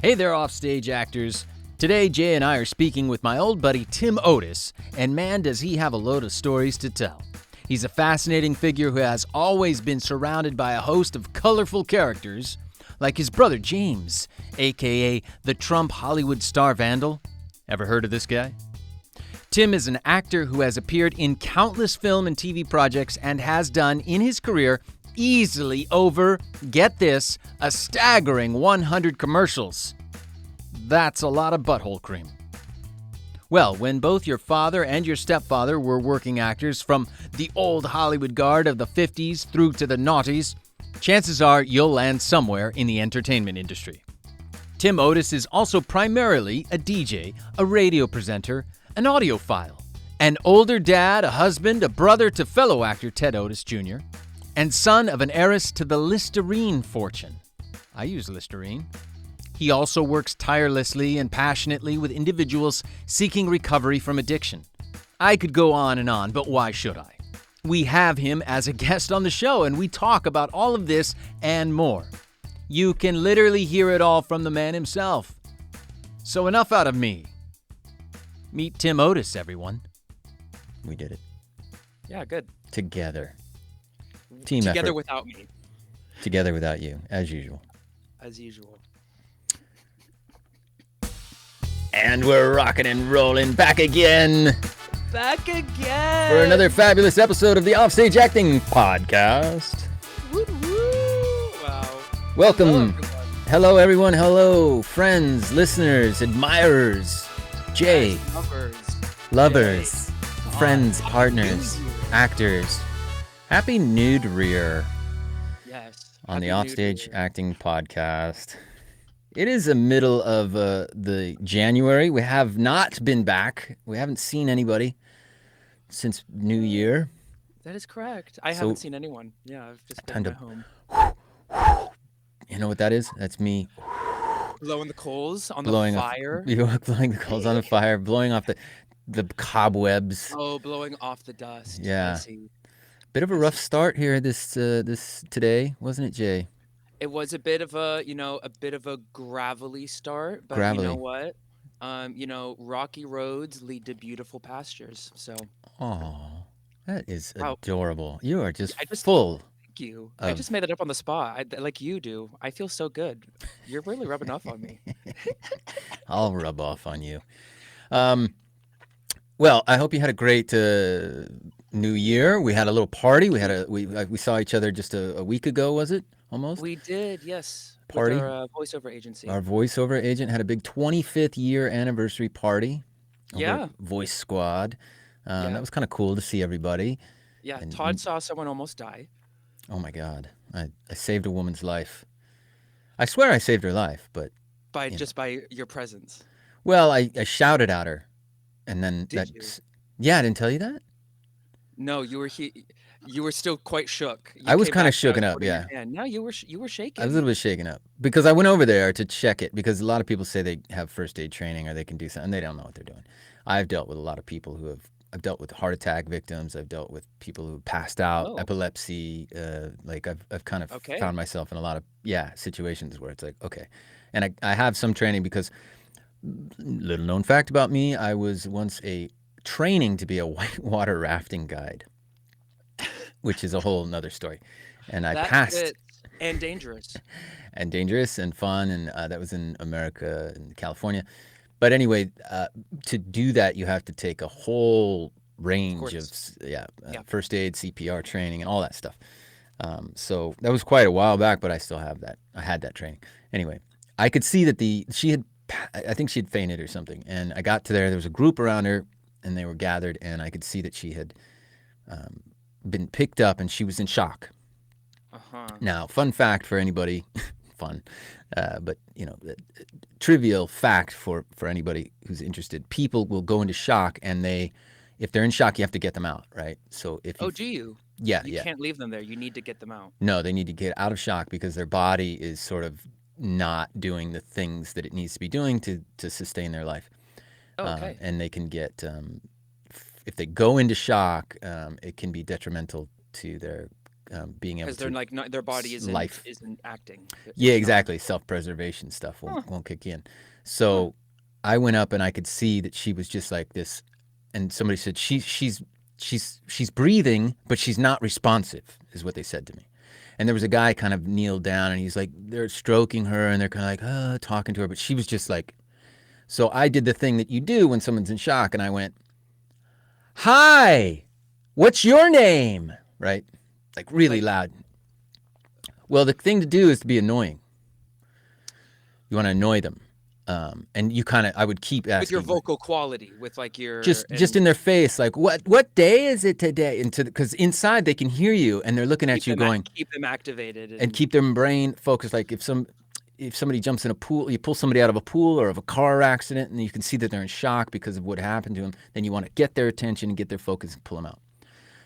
Hey there, Offstage actors. Today, Jay and I are speaking with my old buddy Tim Otis, and man, does he have a load of stories to tell. He's a fascinating figure who has always been surrounded by a host of colorful characters, like his brother James, aka the Trump Hollywood star vandal. Ever heard of this guy? Tim is an actor who has appeared in countless film and TV projects and has done, in his career, easily over, get this, a staggering 100 commercials. That's a lot of butthole cream. Well, when both your father and your stepfather were working actors from the old Hollywood guard of the 50s through to the noughties, chances are you'll land somewhere in the entertainment industry. Tim Otis is also primarily a DJ, a radio presenter, an audiophile, an older dad, a husband, a brother to fellow actor Ted Otis Jr., and son of an heiress to the Listerine fortune. I use Listerine. He also works tirelessly and passionately with individuals seeking recovery from addiction. I could go on, but why should I? We have him as a guest on the show, and we talk about all of this and more. You can literally hear it all from the man himself. So enough out of me. Meet Tim Otis, everyone. We did it. Yeah, good. Together. Team Together effort. without me. Together without you, as usual. As usual. And we're rocking and rolling back again Back again! for another fabulous episode of the Offstage Acting Podcast. Woo woo! Wow. Welcome. Hello, everyone. Hello, everyone. Hello, friends, listeners, admirers, Jay, Yes, lovers, Jay. friends, Happy partners, New Year. actors. Happy Nude Rear Yes. on the Happy New Offstage Year. Acting Podcast. It is the middle of the January. We have not been back. We haven't seen anybody since New Year. That is correct. I So- haven't seen anyone. Yeah, I've just Time been to- at home. You know what that is? That's me Blowing the coals on blowing the off, fire. blowing the coals on the fire, blowing off the cobwebs. Oh, blowing off the dust. Yeah. I see. Bit of a rough start here this today, wasn't it, Jay? It was a bit of a gravelly start, but you Gravelly. know what? Rocky roads lead to beautiful pastures. So Oh, that is Wow. adorable. You are just I just- full. thank you. I Of- just made it up on the spot, like you do. I feel so good. You're really rubbing off on me. I'll rub off on you. Well, I hope you had a great New Year. We had a little party. We saw each other just a week ago, was it? Almost. We did, yes. Party? With our voiceover agency. Our voiceover agent had a big 25th year anniversary party. over Yeah. at Voice Squad. Yeah. That was kind of cool to see everybody. Yeah, and- Todd saw someone almost die. Oh my God, I saved a woman's life. I swear I saved her life, but Just by your presence. well, I shouted at her, and then Did yeah, I didn't tell you that. No, you were still quite shook. You I was came kinda back, I was shooken up, holding your yeah. hand. No, you were shaking. I was a little bit shaken up because I went over there to check it because a lot of people say they have first aid training or they can do something. They don't know what they're doing. I've dealt with a lot of people I've dealt with heart attack victims. I've dealt with people who passed out, Oh. epilepsy. I've kind of Okay. found myself in a lot of situations where it's like, okay. And I have some training because little known fact about me, I was once training to be a whitewater rafting guide, which is a whole nother story. And I That's passed. it. And dangerous. And dangerous and fun, and that was in America and California. But anyway, to do that, you have to take a whole range of course. yeah, Yeah. first aid, CPR training, and all that stuff. So that was quite a while back, but I still have that. I had that training. Anyway, I could see that I think she had fainted or something, and I got to there. There was a group around her, and they were gathered, and I could see that she had been picked up, and she was in shock. Uh-huh. Now, fun fact for anybody, fun, but trivial fact for anybody who's interested. People will go into shock, and if they're in shock, you have to get them out, right? So if Oh, do you? yeah, You yeah, can't leave them there. You need to get them out. no, they need to get out of shock because their body is sort of not doing the things that it needs to be doing to sustain their life. Oh, okay. And they can get if they go into shock, it can be detrimental to their being able Because to they're like not, their body life. isn't acting. Yeah, It's not. exactly. Self-preservation stuff won't kick in. So I went up and I could see that she was just like this. And somebody said she's breathing, but she's not responsive, is what they said to me. And there was a guy kind of kneeled down, and he's like, they're stroking her, and they're kind of like, talking to her, but she was just like. So I did the thing that you do when someone's in shock, and I went, "Hi, what's your name?" Right, like really loud. Well, the thing to do is to be annoying. You want to annoy them. And you kind of, I would keep asking. With your vocal quality, with like your... Just in their face, like, what day is it today? And because inside they can hear you and they're looking at you going. Keep them activated. And keep their brain focused. Like if somebody jumps in a pool, you pull somebody out of a pool or of a car accident and you can see that they're in shock because of what happened to them, then you want to get their attention and get their focus and pull them out.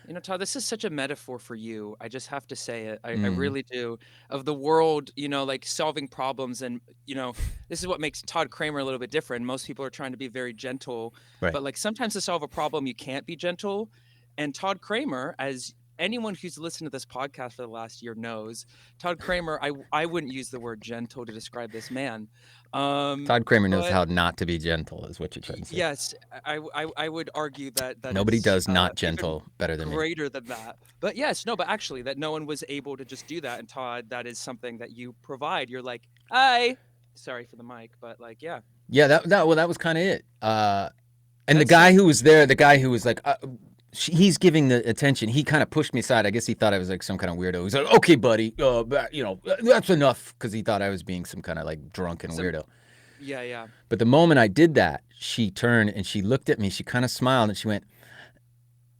You know, Todd, this is such a metaphor for you. I just have to say it. I really do. Of the world, you know, like solving problems. And, you know, this is what makes Todd Kramer a little bit different. Most people are trying to be very gentle. Right. But like sometimes to solve a problem, you can't be gentle. And Todd Kramer, as anyone who's listened to this podcast for the last year knows, Todd Kramer, I wouldn't use the word gentle to describe this man. Todd Kramer knows how not to be gentle, is what you're trying to say. Yes, I would argue that nobody it's, does not gentle better than greater than that. But yes, no, but actually that no one was able to just do that. And Todd, that is something that you provide. You're like, hi, sorry for the mic, but like, yeah. Yeah, that was kind of it. And the guy who was there, the guy who was like, he's giving the attention. He kind of pushed me aside. I guess he thought I was like some kind of weirdo. He's like, okay, buddy, you know, that's enough, because he thought I was being some kind of like drunken weirdo. Yeah, yeah. But the moment I did that, she turned and she looked at me. She kind of smiled and she went,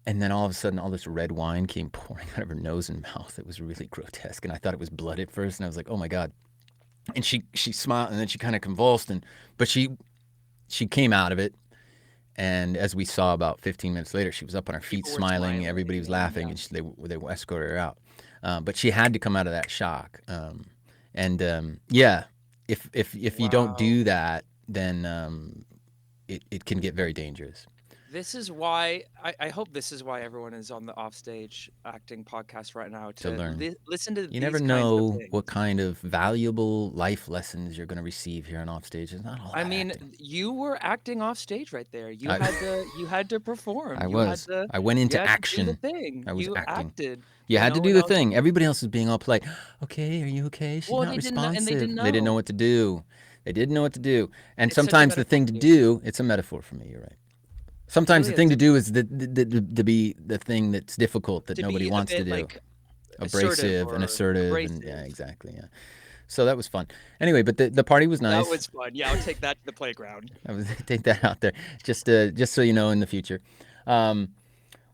and then all of a sudden, all this red wine came pouring out of her nose and mouth. It was really grotesque, and I thought it was blood at first, and I was like, oh my God. And she smiled, and then she kind of convulsed, but she came out of it. And as we saw about 15 minutes later, she was up on her feet smiling. Everybody was laughing, and they escorted her out. But she had to come out of that shock. Yeah, if you don't do that, then it can get very dangerous. This is why I hope this is why everyone is on the Offstage acting podcast right now to learn. Listen to. You never know what kind of valuable life lessons you're going to receive here on Offstage. It's not all. I mean, acting. You were acting off stage right there. You had to perform. I was. I went into action. To do the thing. I was acting. Acted. You had to do the thing. Everybody else was being all polite. Okay, are you okay? She's not responsive. They didn't know what to do. They didn't know what to do. And sometimes the thing to do, it's a metaphor for me. You're right. Sometimes the thing to do is to be the thing that's difficult that nobody wants to do. Like abrasive and assertive. And, yeah, exactly. Yeah. So that was fun. Anyway, but the party was nice. That was fun. Yeah, I'll take that to the playground. I would take that out there, just so you know in the future. Well,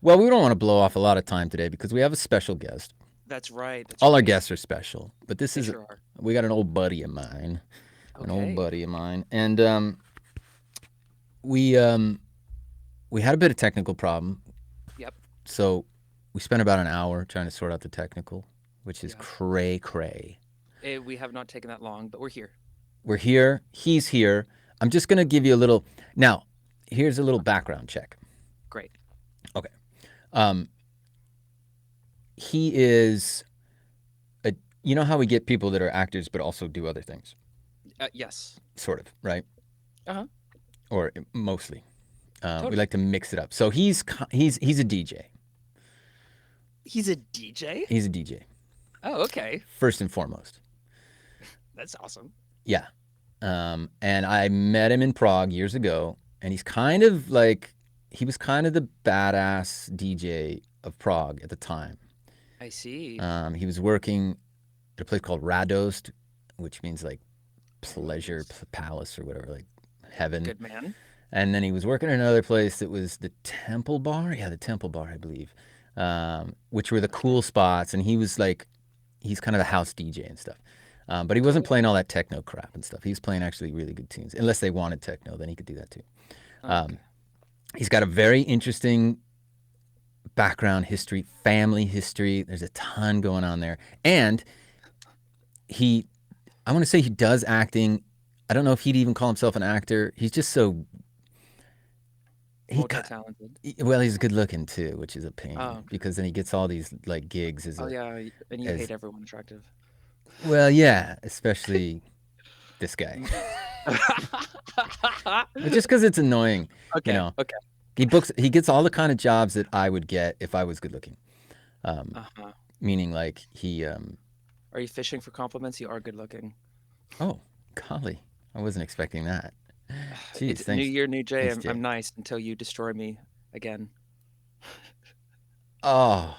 we don't want to blow off a lot of time today because we have a special guest. That's right. All our guests are special, but this is sure we got an old buddy of mine, and we had a bit of technical problem. Yep. So we spent about an hour trying to sort out the technical, which is cray. We have not taken that long, but we're here. We're here. He's here. I'm just going to give you a little... Now, here's a little background check. Great. Okay. He is... You know how we get people that are actors but also do other things? Yes. Sort of, right? Uh-huh. Or mostly. Totally. We like to mix it up. So he's a DJ. He's a DJ? He's a DJ. Oh, okay. First and foremost. That's awesome. Yeah. And I met him in Prague years ago, and he was kind of the badass DJ of Prague at the time. I see. He was working at a place called Radost, which means like pleasure palace or whatever, like heaven. Good man. And then he was working at another place that was the Temple Bar. Yeah, the Temple Bar, I believe, which were the cool spots. And he's kind of the house DJ and stuff. But he wasn't playing all that techno crap and stuff. He was playing actually really good tunes. Unless they wanted techno, then he could do that too. Okay. He's got a very interesting background history, family history. There's a ton going on there. And I want to say he does acting. I don't know if he'd even call himself an actor. He's just so... multi-talented. Well, he's good looking too, which is a pain Oh, okay. because then he gets all these like gigs Oh yeah, and you as hate everyone attractive. well, yeah, especially this guy. But just because it's annoying, you Okay, know. okay. He gets all the kind of jobs that I would get if I was good looking. Uh-huh. Meaning like Are you fishing for compliments? You are good looking. oh, golly, I wasn't expecting that. Jeez, It's New thanks. Year, New Jay. Thanks, Jay. I'm nice until you destroy me again. Oh,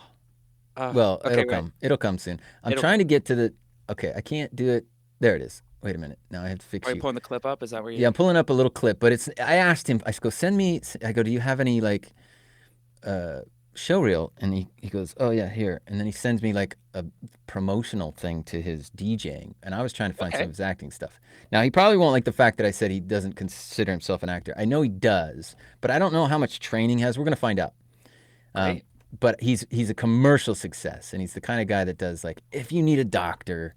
well, Okay, wait. It'll come soon. I'm It'll trying come. to get to the. Okay, I can't do it. There it is. Wait a minute. Now I have to fix Are you you. pulling the clip up? Is that where Yeah, you? I'm pulling up a little clip, but it's. I asked him. I go, send me. I go, do you have any like, show reel? And he goes, oh yeah, here. And then he sends me like a promotional thing to his DJing, and I was trying to find some Okay. of his acting stuff. Now he probably won't like the fact that I said he doesn't consider himself an actor. I know he does, but I don't know how much training he has. We're gonna find out. Great. But he's a commercial success, and he's the kind of guy that does like if you need a doctor,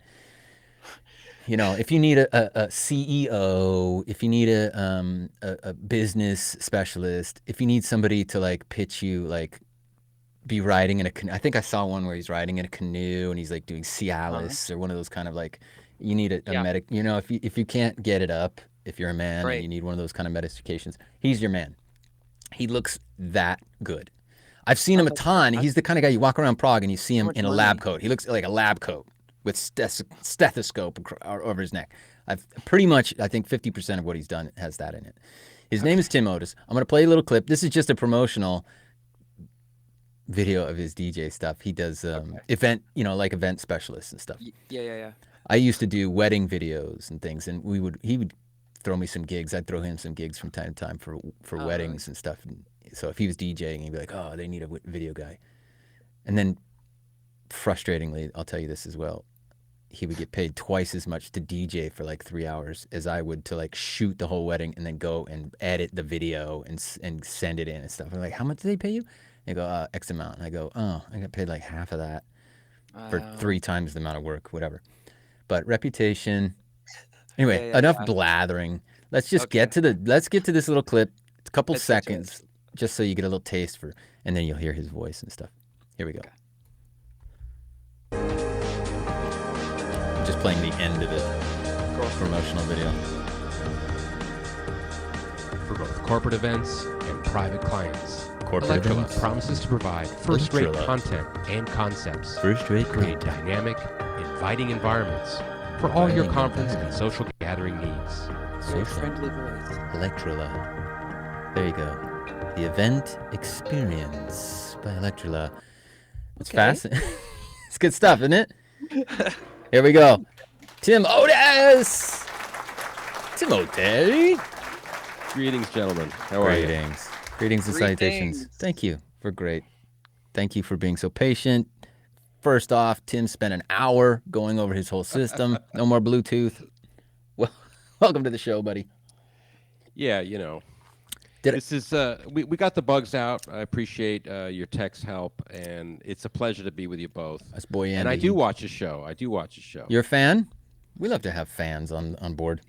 you know, if you need a CEO, if you need a business specialist, if you need somebody to like pitch you like be riding in a canoe. I think I saw one where he's riding in a canoe and he's like doing Uh-huh. Cialis or one of those kind of like you need a Yeah. medic. You know, if you can't get it up, if you're a man and Great. you need one of those kind of medications, he's your man. He looks that good. I've seen Oh, him a that's ton. He's fantastic. the kind of guy you walk around Prague and you see How him much in a lab money? coat. He looks like a lab coat with stethoscope over his neck. I've pretty much, I think 50% of what he's done has that in it. His name Okay. is Tim Otis. I'm going to play a little clip. This is just a promotional video of his DJ stuff. He does Okay. event, you know, like event specialists and stuff. Yeah. I used to do wedding videos and things, and he would throw me some gigs. I'd throw him some gigs from time to time for Oh, really? weddings and stuff. And so if he was DJing, he'd be like, "Oh, they need a video guy." And then, frustratingly, I'll tell you this as well. He would get paid twice as much to DJ for like 3 hours as I would to like shoot the whole wedding and then go and edit the video and send it in and stuff. I'm like, "How much do they pay you?" They go, X amount. And I go, "Oh, I got paid like half of that for 3 times the amount of work, whatever." But reputation. Anyway, Yeah. enough blathering. Let's just Okay. let's get to this little clip. It's a couple Let's get to it. seconds, just so you get a little taste for, and then you'll hear his voice and stuff. Here we go. Okay. I'm just playing the end of it. Cool. Promotional video. For both corporate events and private clients, Corporate Electrola events. promises to provide first-rate Electrola. content and concepts. First-rate Create content. dynamic, inviting environments for all your Inviting conference and environments. social gathering needs. Very Social. friendly voice. Electrola. There you go. The event experience by Electrola. It's Okay. fascinating. It's good stuff, isn't it? Here we go. Tim Otis. Timothy. Greetings, gentlemen. How are you? Greetings. Greetings and salutations. Greetings. Thank you for great. Thank you for being so patient. First off, Tim spent an hour going over his whole system. No more Bluetooth. Well, welcome to the show, buddy. Yeah, you know. Did This is we got the bugs out. I appreciate your tech's help, and it's a pleasure to be with you both. That's boy Andy. And I do watch a show. You're a fan? We love to have fans on board.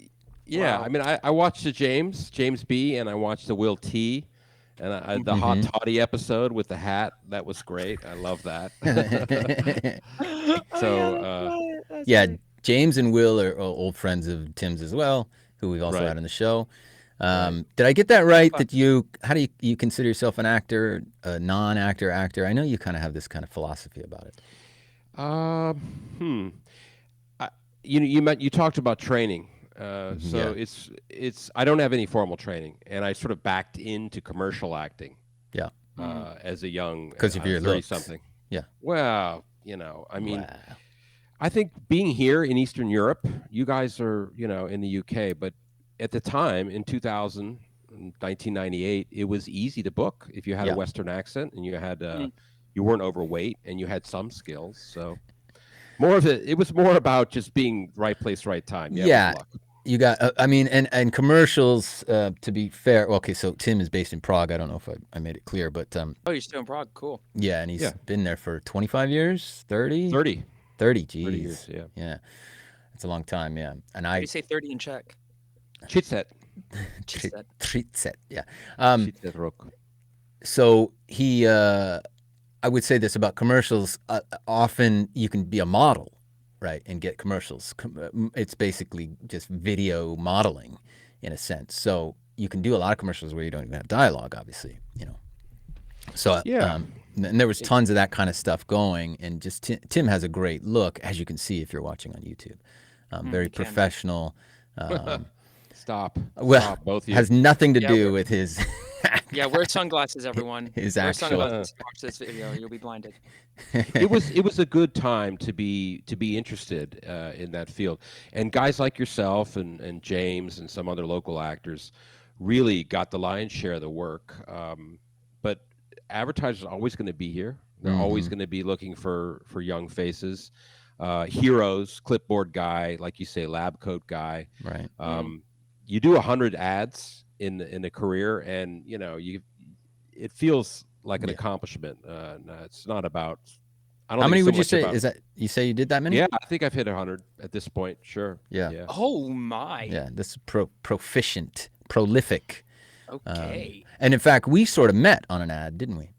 Yeah, Wow. I mean, I watched the James B, and I watched the Will T, and the Hot Toddy episode with the hat. That was great. I love that. So, Yeah, James and Will are old friends of Tim's as well, who we've also Right. had on the show. Did I get that right? That how do you consider yourself an actor, a non-actor actor? I know you kind of have this kind of philosophy about it. You talked about training. So Yeah. it's I don't have any formal training, and I sort of backed into commercial acting. Yeah. As a young, Because of your looks. 30-something. Yeah. Well, I mean, Wow. I think being here in Eastern Europe, you guys are, in the UK, but at the time in 1998, it was easy to book if you had Yeah. a Western accent and you had you weren't overweight and you had some skills. So it was more about just being right place, right time. Yeah. With luck. You got, I mean, and commercials, to be fair. Well, okay, so Tim is based in Prague. I don't know if I made it clear, but Oh, you're still in Prague. Cool. yeah, and he's Yeah. been there for 25 years, 30? 30 geez. 30 years, yeah. Yeah. It's a long time, yeah. And How do you say 30 in Czech? Chitset. 30. Yeah. Rock. So he, I would say this about commercials. Often you can be a model, right, and get commercials. It's basically just video modeling, in a sense. So you can do a lot of commercials where you don't even have dialogue, obviously. So Yeah. and there was tons of that kind of stuff going, and just Tim has a great look, as you can see if you're watching on YouTube. Very professional. Stop. Well, Stop, both of you. has nothing to do with his. Yeah, wear sunglasses, everyone. His wear actual. sunglasses to watch this video. You'll be blinded. It was a good time to be interested in that field, and guys like yourself and James and some other local actors really got the lion's share of the work. But advertisers are always going to be here. They're always going to be looking for young faces, heroes, clipboard guy, like you say, lab coat guy. Right. You do 100 ads in a career, and it feels like an accomplishment. It's not about. I don't. How think many so would you much say? about, Is that you say you did that many? Yeah, I think I've hit 100 at this point. Sure. Yeah. Oh my. Yeah. This is proficient, prolific. Okay. And in fact, we sort of met on an ad, didn't we?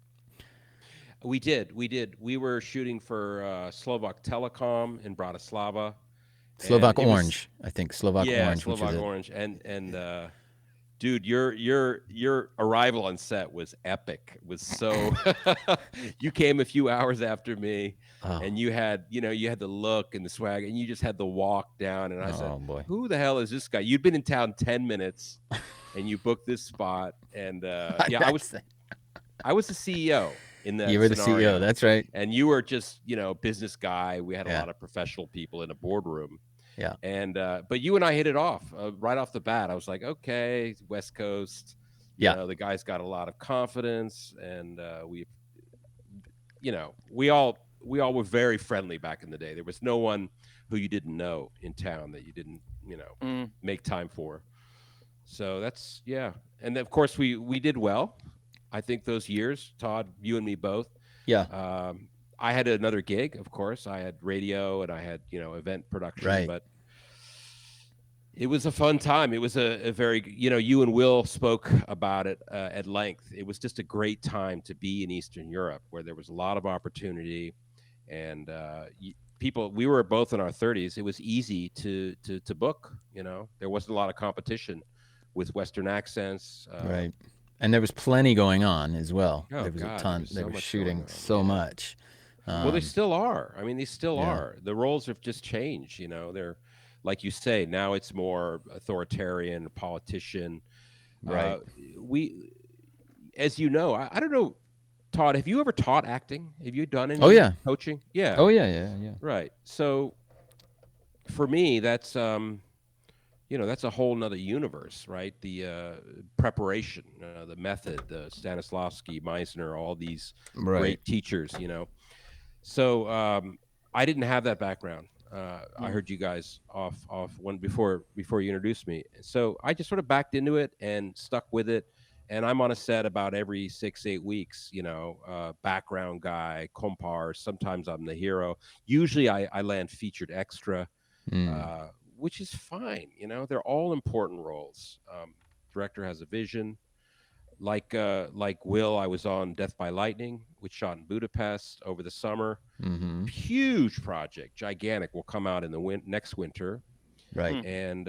We did. We were shooting for Slovak Telecom in Bratislava. Slovak Orange, I think. Slovak Orange. Slovak Orange. And dude, your arrival on set was epic. It was so. You came a few hours after me, and you had the look and the swag, and you just had the walk down. And I said, boy. "Who the hell is this guy?" You'd been in town 10 minutes, and you booked this spot. And I was the CEO. In that you were scenario. The CEO, that's right. And you were just, business guy. We had a lot of professional people in a boardroom. Yeah. And but you and I hit it off right off the bat. I was like, okay, West Coast. The guy's got a lot of confidence, and we all were very friendly back in the day. There was no one who you didn't know in town that you didn't, make time for. So that's and of course we did well. I think those years, Todd, you and me both. Yeah. I had another gig, of course. I had radio and I had, event production. Right. But it was a fun time. It was a very, you and Will spoke about it at length. It was just a great time to be in Eastern Europe, where there was a lot of opportunity, and we were both in our 30s. It was easy to book. There wasn't a lot of competition with Western accents. Right. And there was plenty going on as well. Oh, there was God, a ton. They were shooting so much. Well, they still are. I mean, they still are. The roles have just changed. They're, like you say, now it's more authoritarian, politician. Right. As you know, I don't know, Todd, have you ever taught acting? Have you done any coaching? Yeah. Oh, yeah. Right. So for me, that's that's a whole nother universe, right? The preparation, the method, the Stanislavski, Meisner, all these great teachers, So I didn't have that background. I heard you guys off one before you introduced me. So I just sort of backed into it and stuck with it. And I'm on a set about every 6-8 weeks, background guy, compare. Sometimes I'm the hero. Usually I land featured extra. Which is fine. They're all important roles. Director has a vision. Like Will, I was on Death by Lightning, which shot in Budapest over the summer. Huge project, gigantic. Will come out in the next winter. Right. And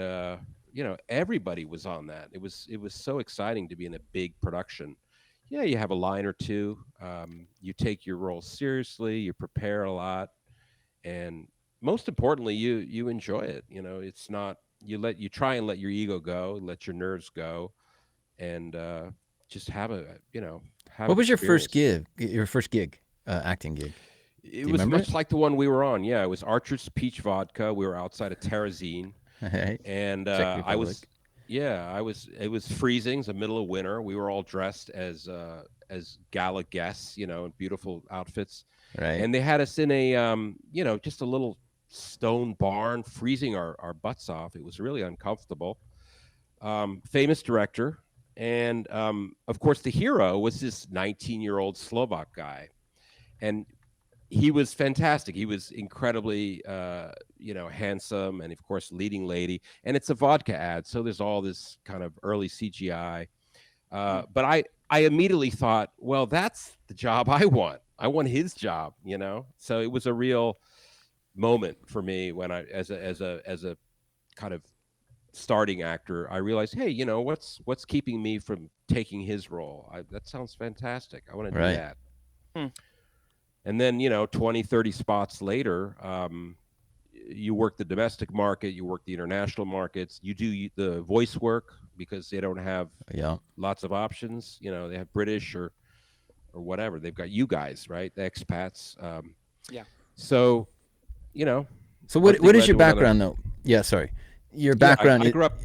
everybody was on that. It was so exciting to be in a big production. Yeah, you have a line or two. You take your role seriously. You prepare a lot, and most importantly, you enjoy it. It's not you try and let your ego go, let your nerves go, and just have What was your first gig? Your first gig, acting gig? It was much like the one we were on. Yeah, it was Archer's Peach Vodka. We were outside of Terezin, and I was. Yeah, it was freezing. It's the middle of winter. We were all dressed as gala guests, in beautiful outfits. Right. And they had us in a just a little stone barn, freezing our butts off. It was really uncomfortable. Famous director, and of course the hero was this 19-year-old Slovak guy, and he was fantastic. He was incredibly handsome, and of course leading lady, and it's a vodka ad, so there's all this kind of early CGI. But I immediately thought, well, that's the job I want. I want his job, So it was a real moment for me when I, as a kind of starting actor, I realized, hey, what's keeping me from taking his role? That sounds fantastic. I want to do that. And then 20, 30 spots later, you work the domestic market, you work the international markets, you do the voice work because they don't have lots of options. They have British or whatever. They've got you guys, right? The expats. So, So what is your background though? Yeah, sorry. Your background. I grew up.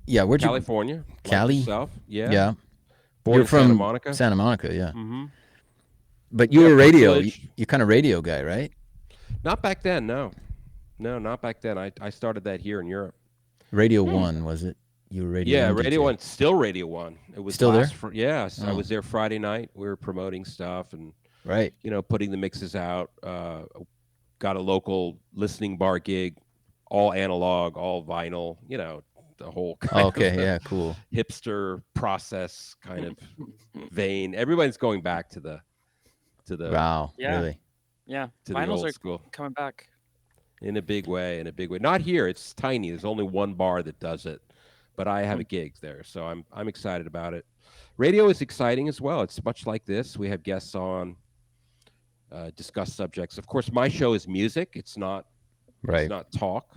Yeah, where'd California. Cali? Like yourself. Yeah. Yeah. Born You're in from Santa Monica. Santa Monica, yeah. Mm-hmm. But you were radio. Privilege. You're kind of radio guy, right? Not back then, no. No, not back then. I started that here in Europe. Radio 1, was it? You were Radio 1 Yeah, Radio DJ. 1, still Radio 1. It was still there? Yes, I was there Friday night. We were promoting stuff and putting the mixes out. Got a local listening bar gig, all analog, all vinyl, the whole kind of cool. hipster process kind of vein. Everybody's going back to the Wow, really? Yeah, to the vinyls old are school. coming back. In a big way. Not here. It's tiny. There's only one bar that does it, but I have a gig there, so I'm excited about it. Radio is exciting as well. It's much like this. We have guests on, discuss subjects. Of course, my show is music. It's not talk.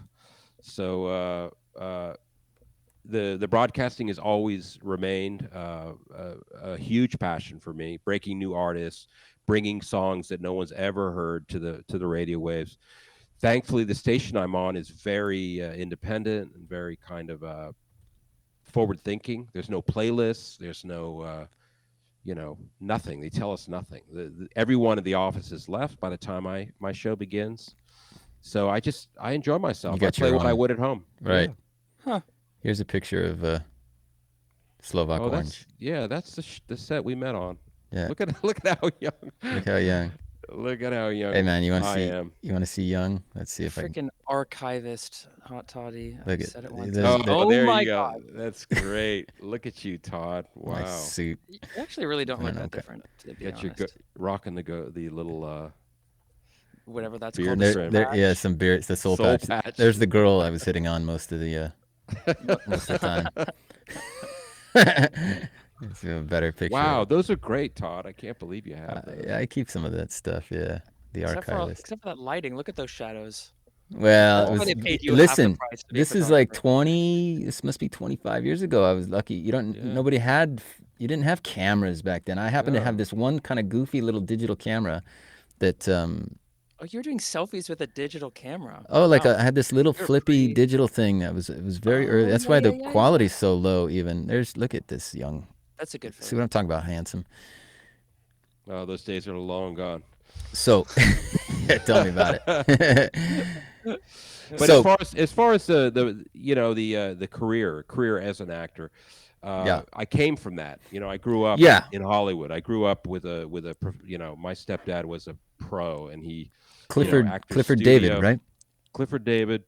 So the broadcasting has always remained a huge passion for me. Breaking new artists, bringing songs that no one's ever heard to the radio waves. Thankfully, the station I'm on is very independent and very kind of forward thinking. There's no playlists. There's no nothing. They tell us nothing. Everyone at the office is left by the time my show begins. So I enjoy myself. I play what I would at home. Right. Yeah. Huh. Here's a picture of Slovak Orange. That's the set we met on. Yeah. Look at how young. Look how young. Look at how young. Hey man, you want to I see young? Let's see if I can. Freaking archivist, Hot Toddy. Look I at said it once. there my you go. God. That's great. Look at you, Todd. Wow. Nice suit. You actually really don't look that Okay. different, to be Got honest. your rocking the little Whatever that's beard called. trim. Yeah, some beard. It's the soul patch. There's the girl I was hitting on most of the time. It's a better picture. Wow, those are great, Todd. I can't believe you have those. Yeah, I keep some of that stuff. Yeah, the archivist. Except for that lighting. Look at those shadows. Well, That's why they paid you half the listen, price to be a this is like photographer. this must be 25 years ago. I was lucky. You didn't have cameras back then. I happened to have this one kind of goofy little digital camera that, Oh, you were doing selfies with a digital camera. I Wow. had this little You're flippy pretty- digital thing. It was very early. That's why the quality's so low even. Look at this young. That's a good See photo. what I'm talking about, handsome. Oh, those days are long gone. So, tell me about it. But as far as the career as an actor, I came from that. I grew up in Hollywood. I grew up with a my stepdad was a pro, and he Clifford studio, David, right? Clifford David,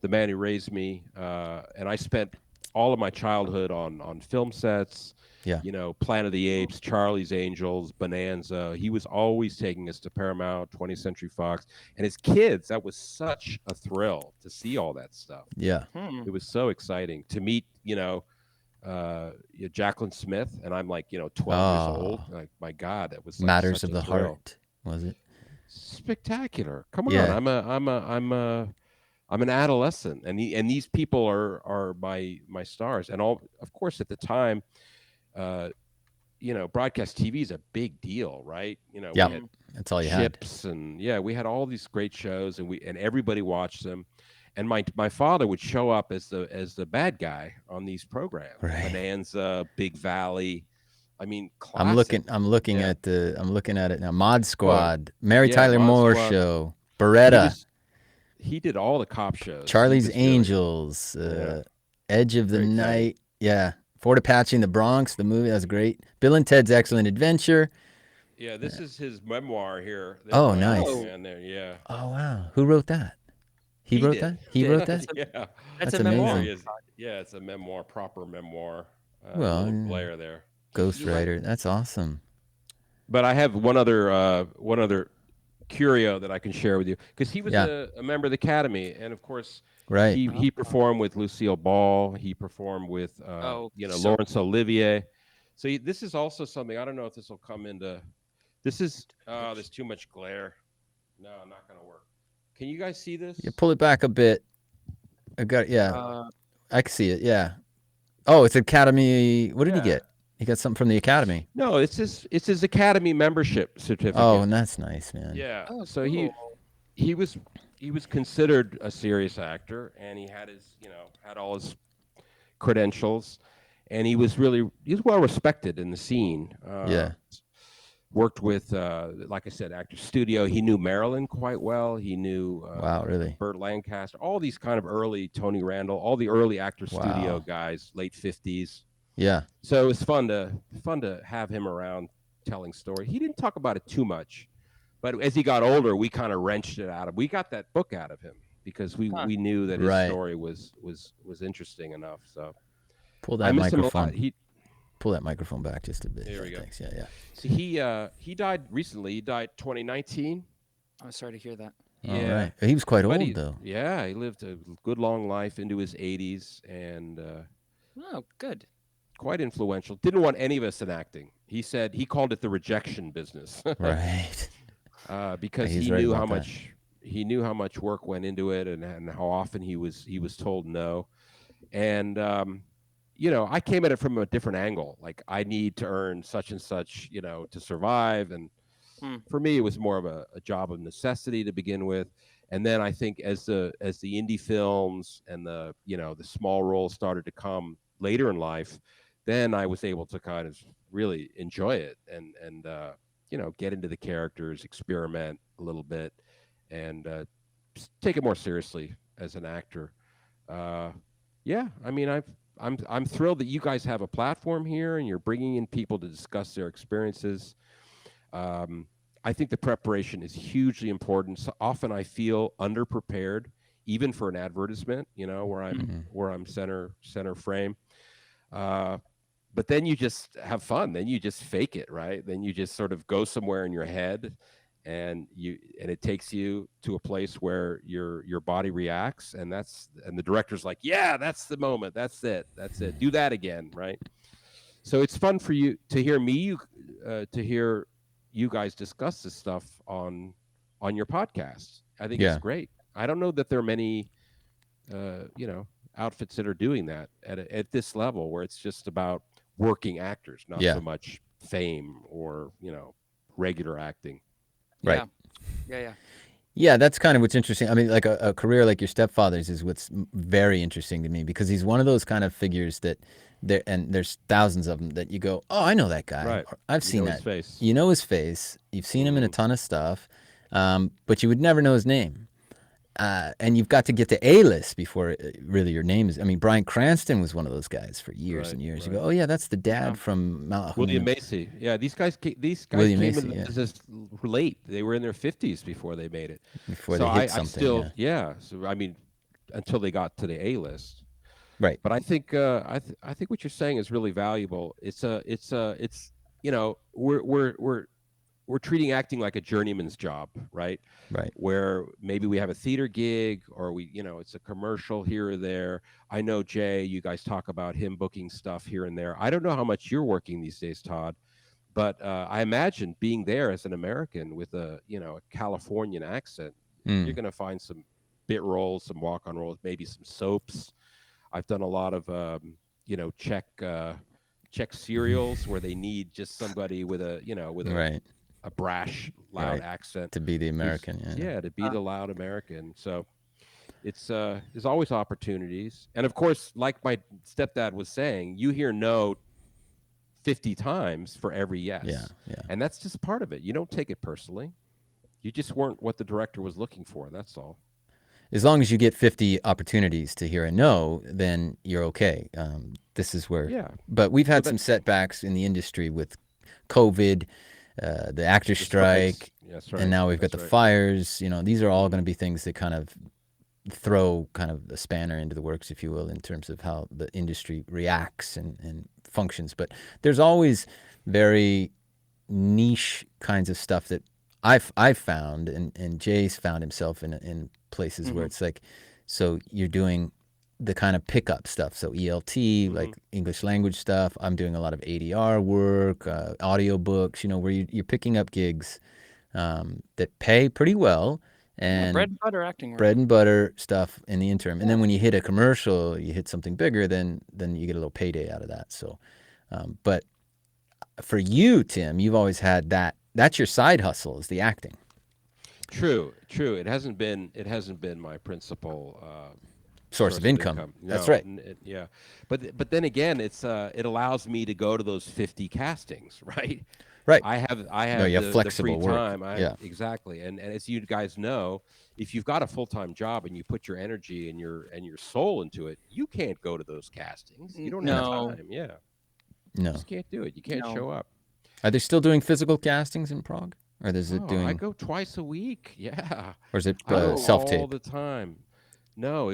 the man who raised me, and I spent all of my childhood on film sets. Yeah. Planet of the Apes, Charlie's Angels, Bonanza. He was always taking us to Paramount, 20th Century Fox. And as kids, that was such a thrill to see all that stuff. Yeah. It was so exciting to meet, Jacqueline Smith. And I'm like, 12 years old. Like, my God, that was like Matters such of a the thrill. Heart, was it? Spectacular. Come on. Yeah. I'm an adolescent. And these people are my stars. And of course, at the time, broadcast TV is a big deal, right? We had That's all you had. Chips and we had all these great shows, and everybody watched them. And my father would show up as the bad guy on these programs. Right. Bonanza, Big Valley. I mean, classic. I'm looking at it now. Mod Squad, Mary yeah, Tyler Mod Moore Squad. Show, Beretta, He did all the cop shows. Charlie's He was really- Angels, Edge of the Very Night. Yeah. Fort Apache in the Bronx, the movie, that was great. Bill and Ted's Excellent Adventure. Yeah, this is his memoir here. Oh, nice. Man there, yeah. Oh, wow. Who wrote that? He wrote did. that? He wrote that? Yeah, That's That's a memoir. amazing. There is. Yeah, it's a memoir, proper memoir. Well, Little Blair there. ghostwriter. That's awesome. But I have one other curio that I can share with you because he was a member of the Academy, and of course, Right. he performed with Lucille Ball. He performed with so Laurence Olivier. So this is also something. I don't know if this will come into. This is there's too much glare. No, not gonna work. Can you guys see this? Yeah, pull it back a bit. I got I can see it. Yeah. Oh, it's Academy. What did he get? He got something from the Academy. No, it's his Academy membership certificate. Oh, and that's nice, man. Yeah. Oh, so cool. he was considered a serious actor, and he had had all his credentials, and he was well respected in the scene. Worked with, like I said, Actor Studio. He knew Marilyn quite well. He knew wow, really? Burt Lancaster, all these kind of early Tony Randall, all the early Actor Studio guys, late 50s. Yeah. So it was fun to have him around telling story. He didn't talk about it too much, but as he got older, we kind of wrenched it out of. We got that book out of him because we knew that his story was interesting enough. So pull that microphone. Pull that microphone back just a bit. There we go. Thanks. Yeah. So he died recently. He died 2019. I'm sorry to hear that. Yeah. All right. He was quite old though. Yeah, he lived a good long life into his 80s and oh, good. Quite influential. Didn't want any of us in acting. He said he called it the rejection business. Right. Because he knew how much work went into it and how often he was told no. And I came at it from a different angle. Like I need to earn such and such, to survive. And for me, it was more of a job of necessity to begin with. And then I think as the indie films and the small roles started to come later in life, then I was able to kind of really enjoy it and get into the characters, experiment a little bit, and take it more seriously as an actor. I mean, I'm thrilled that you guys have a platform here and you're bringing in people to discuss their experiences. I think the preparation is hugely important. So often I feel underprepared, even for an advertisement, where I'm center frame. But then you just have fun. Then you just fake it, right? Then you just sort of go somewhere in your head, and it takes you to a place where your body reacts, and the director's like, yeah, that's the moment. That's it. Do that again, right? So it's fun for you to hear to hear you guys discuss this stuff on your podcast. I think it's great. I don't know that there are many, outfits that are doing that at this level where it's just about working actors, not so much fame or regular acting. Right. Yeah. That's kind of what's interesting. I mean, like a career like your stepfather's is what's very interesting to me because he's one of those kind of figures that there's thousands of them that you go, oh, I know that guy. Right. I've seen that. His face. You know his face. You've seen him in a ton of stuff, but you would never know his name. And you've got to get to A-list before really your name is. I mean, Bryan Cranston was one of those guys for years and years. You go, oh yeah, that's the dad from William Macy. Yeah, these guys came William in Macy, this late. They were in their 50s before they made it. Before they hit something. So I mean, until they got to the A-list. Right. But I think I think what you're saying is really valuable. We're treating acting like a journeyman's job, right? Right. Where maybe we have a theater gig or it's a commercial here or there. I know, Jay, you guys talk about him booking stuff here and there. I don't know how much you're working these days, Todd, but I imagine being there as an American with a Californian accent, you're going to find some bit roles, some walk-on roles, maybe some soaps. I've done a lot of, Czech serials where they need just somebody with a brash, loud accent to be the American. To be the loud American. So it's there's always opportunities, and of course, like my stepdad was saying, you hear no 50 times for every yes. And that's just part of it. You don't take it personally. You just weren't what the director was looking for. That's all. As long as you get 50 opportunities to hear a no, then you're okay. This is where. But we've had some setbacks in the industry with COVID, the actors strike, and now we've got the fires. These are all going to be things that kind of throw kind of a spanner into the works, if you will, in terms of how the industry reacts and functions. But there's always very niche kinds of stuff that I've found, and Jay's found himself in places where it's like, so you're doing the kind of pickup stuff, so ELT, like English language stuff. I'm doing a lot of ADR work, audiobooks, where you're picking up gigs that pay pretty well, and bread and butter acting work. bread and butter stuff in the interim. And then when you hit a commercial, you hit something bigger, then you get a little payday out of that. So, but for you, Tim, you've always had that. That's your side hustle, is the acting. True. It hasn't been my principal source of income. No, That's right. Yeah, but then again, it's it allows me to go to those 50 castings, right? Right. I have you have the flexible free work. time. Yeah. Exactly. And as you guys know, if you've got a full-time job and you put your energy and your soul into it, you can't go to those castings. You don't have time. Yeah. No. You just can't do it. You can't show up. Are they still doing physical castings in Prague? Or is it doing? I go twice a week. Yeah. Or is it all self-tape? the time? No,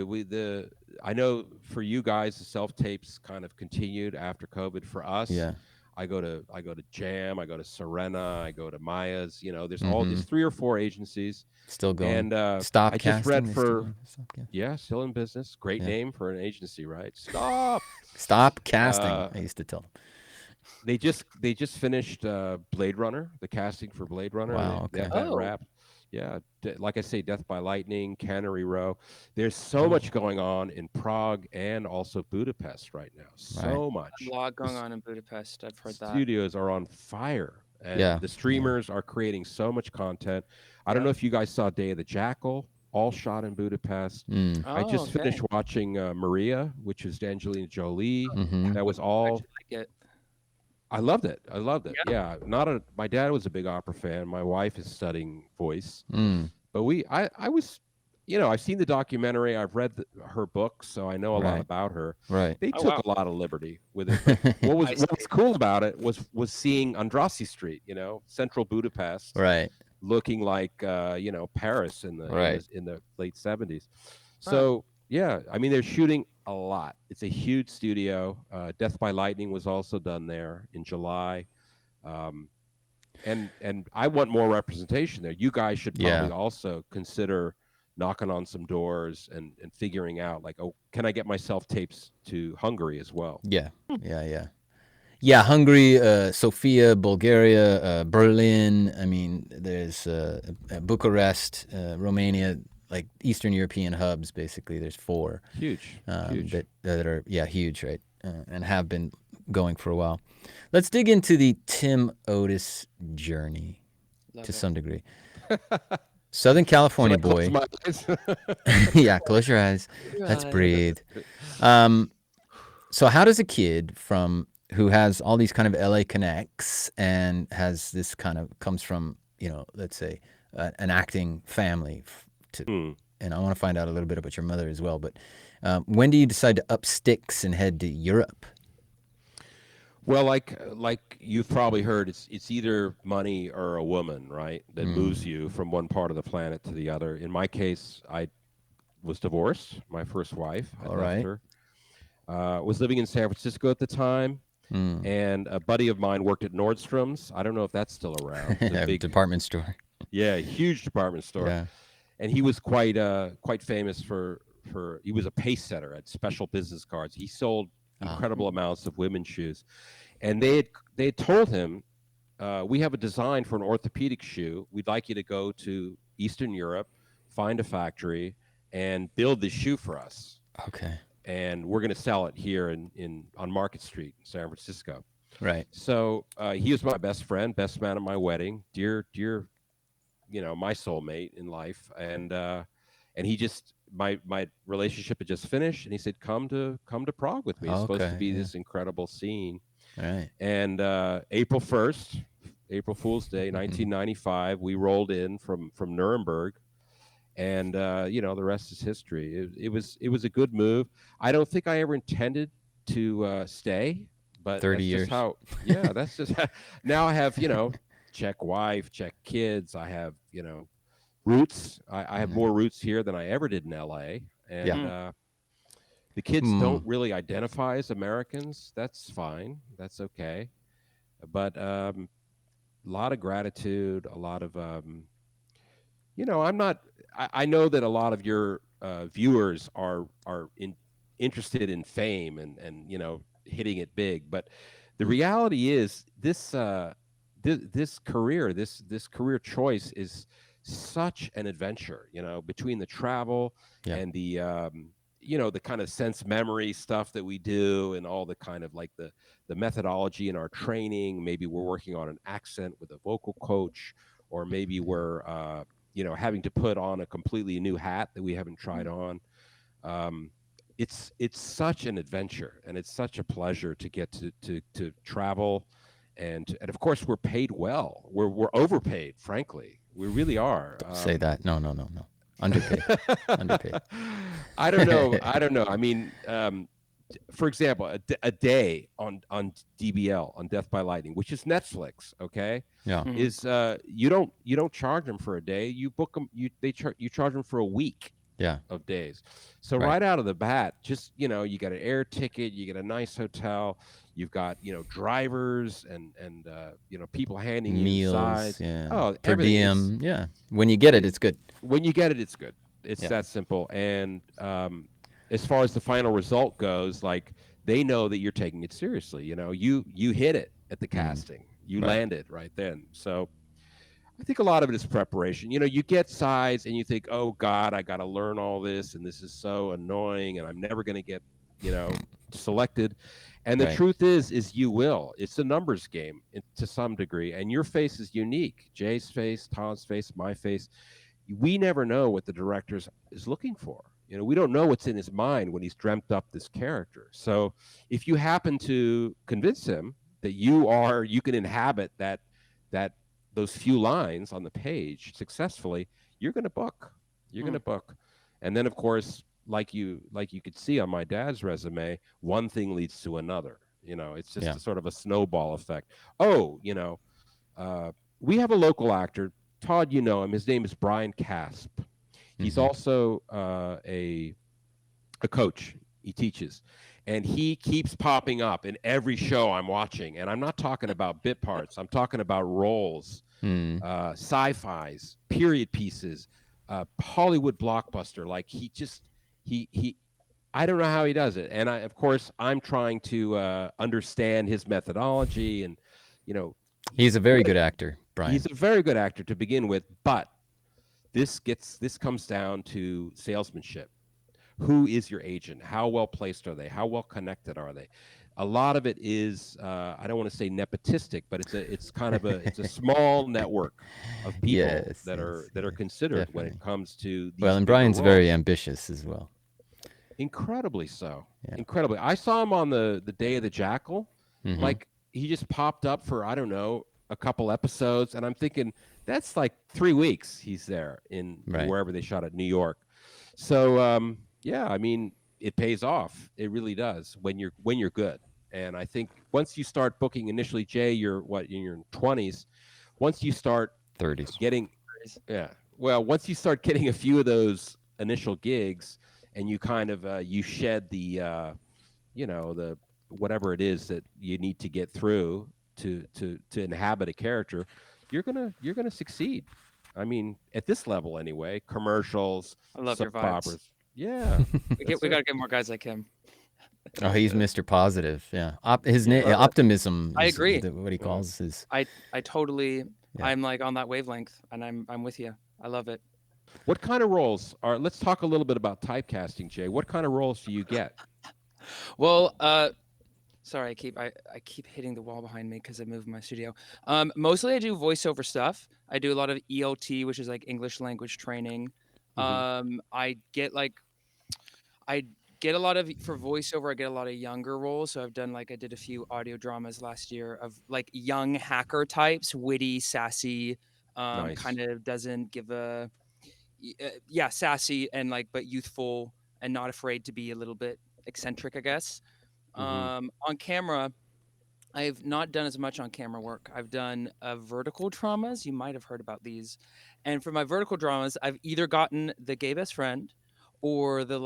I know for you guys the self-tapes kind of continued after COVID. For us, Yeah. I go to Jam, I go to Serena, I go to Maya's. There's all these 3 or 4 agencies Still going. and Stop I casting. just read They for still going? yeah, still in business. Great Yeah. name for an agency, right? Stop. Stop casting. I used to tell them. They just finished Blade Runner, the casting for Blade Runner. Wow, They have okay. that wrapped. Yeah, like I say, Death by Lightning, Cannery Row. There's so much going on in Prague and also Budapest right now. So much. A lot going on in Budapest. I've heard that. Studios are on fire. And Yeah. the streamers are creating so much content. I don't know if you guys saw Day of the Jackal, all shot in Budapest. I just finished watching Maria, which is Angelina Jolie. That was all. Like it. I loved it. Yeah. My dad was a big opera fan. My wife is studying voice. But I was, I've seen the documentary. I've read her book, so I know a lot about her. Right. They took a lot of liberty with it. But what was cool about it was seeing Andrassy Street, central Budapest, Right. looking like Paris in the late 70s. So yeah, I mean they're shooting a lot. It's a huge studio. Death by Lightning was also done there in July. And I want more representation there. You guys should probably also consider knocking on some doors and figuring out like, can I get myself tapes to Hungary as well? Yeah. Yeah, Hungary, Sofia, Bulgaria, Berlin. I mean, there's Bucharest, Romania, like Eastern European hubs, basically. There's 4. Huge. That are, huge, right? And have been going for a while. Let's dig into the Tim Otis journey to some degree. Southern California boy. Yeah, close your eyes. Let's breathe. So how does a kid who has all these kind of LA connects and has this kind of comes from, let's say an acting family and I want to find out a little bit about your mother as well, but when do you decide to up sticks and head to Europe? Well, like you've probably heard, it's either money or a woman, right, that moves you from one part of the planet to the other. In my case, I was divorced. My first wife, I left her. Was living in San Francisco at the time, and a buddy of mine worked at Nordstrom's. I don't know if that's still around. It's a big department store. Yeah, huge department store. Yeah. And he was quite famous for he was a pace setter at Special Business Cards. He sold incredible amounts of women's shoes, and they had told him, we have a design for an orthopedic shoe. We'd like you to go to Eastern Europe, find a factory, and build this shoe for us. Okay. And we're going to sell it here on Market Street in San Francisco. Right. So he was my best friend, best man at my wedding, dear, my soulmate in life, and he just my relationship had just finished, and he said, "Come to Prague with me. It's supposed to be this incredible scene." Right. And April 1st, April Fool's Day, 1995, we rolled in from Nuremberg, and the rest is history. It was a good move. I don't think I ever intended to stay, but 30 that's years. just how. Yeah, that's just now I have Czech wife, Czech kids. I have roots. I have more roots here than I ever did in LA, and the kids don't really identify as Americans. That's fine. That's okay. But a lot of gratitude, a lot of I'm not. I know that a lot of your viewers are interested in fame and hitting it big, but the reality is this career choice is such an adventure. Between the travel and the the kind of sense memory stuff that we do, and all the kind of like the methodology in our training. Maybe we're working on an accent with a vocal coach, or maybe we're having to put on a completely new hat that we haven't tried on. It's such an adventure, and it's such a pleasure to get to travel, and of course we're paid well. We're overpaid, frankly. We really are. Don't say that. No. Underpaid. Underpaid. I don't know. I mean, for example, a day on DBL, on Death by Lightning, which is Netflix, okay? Yeah. Is you don't charge them for a day. You book them. You charge them for a week. Yeah. Of days. So right out of the bat, just you get an air ticket, you get a nice hotel, you've got drivers and people handing meals, you sides. Yeah. Oh, per diem. Yeah. When you get it, it's good. When you get it, it's good. It's that simple. And as far as the final result goes, like they know that you're taking it seriously. You hit it at the casting. You landed right then. So I think a lot of it is preparation. You get sides and you think, oh God, I got to learn all this, and this is so annoying, and I'm never going to get, selected. And the truth is you will. It's a numbers game to some degree, and your face is unique. Jay's face, Todd's face, my face. We never know what the director is looking for. We don't know what's in his mind when he's dreamt up this character. So if you happen to convince him that you can inhabit that those few lines on the page successfully, you're going to book. And then of course, like you could see on my dad's resume, one thing leads to another. It's just a sort of a snowball effect. We have a local actor, Todd, him. His name is Brian Casp. He's also a coach. He teaches. And he keeps popping up in every show I'm watching. And I'm not talking about bit parts. I'm talking about roles, sci-fis, period pieces, Hollywood blockbuster. Like he I don't know how he does it. And of course, I'm trying to understand his methodology. And, he's a very good actor, Brian. He's a very good actor to begin with. But this comes down to salesmanship. Who is your agent? How well placed are they? How well connected are they? A lot of it is I don't want to say nepotistic, but it's kind of it's a small network of people that are considered when it comes to these and Brian's roles. very ambitious as well. Incredibly so. Yeah. Incredibly. I saw him on the Day of the Jackal. Like he just popped up for, I don't know, a couple episodes, and I'm thinking that's like 3 weeks he's there in wherever they shot at New York. So I mean, it pays off. It really does when you're good. And I think once you start booking initially, Jay, you're in your 20s. Once you start 30s getting, once you start getting a few of those initial gigs, and you kind of you shed the the whatever it is that you need to get through to inhabit a character, you're gonna succeed. I mean, at this level anyway. Commercials, I love your vibes. Operas. Yeah, we got to get more guys like him. Oh, he's Mr. Positive. Yeah, his name optimism. I agree. What he calls his. I totally. Yeah. I'm like on that wavelength, and I'm with you. I love it. What kind of roles are? Let's talk a little bit about typecasting, Jay. What kind of roles do you get? Well, sorry, I keep hitting the wall behind me because I moved my studio. Mostly I do voiceover stuff. I do a lot of ELT, which is like English language training. I get a lot of, for voiceover, I get a lot of younger roles. So I did a few audio dramas last year of like young hacker types, witty, sassy, nice. Kind of doesn't give a, sassy and but youthful and not afraid to be a little bit eccentric, I guess. On camera, I've not done as much on camera work. I've done vertical traumas. You might have heard about these. And for my vertical dramas, I've either gotten the gay best friend or the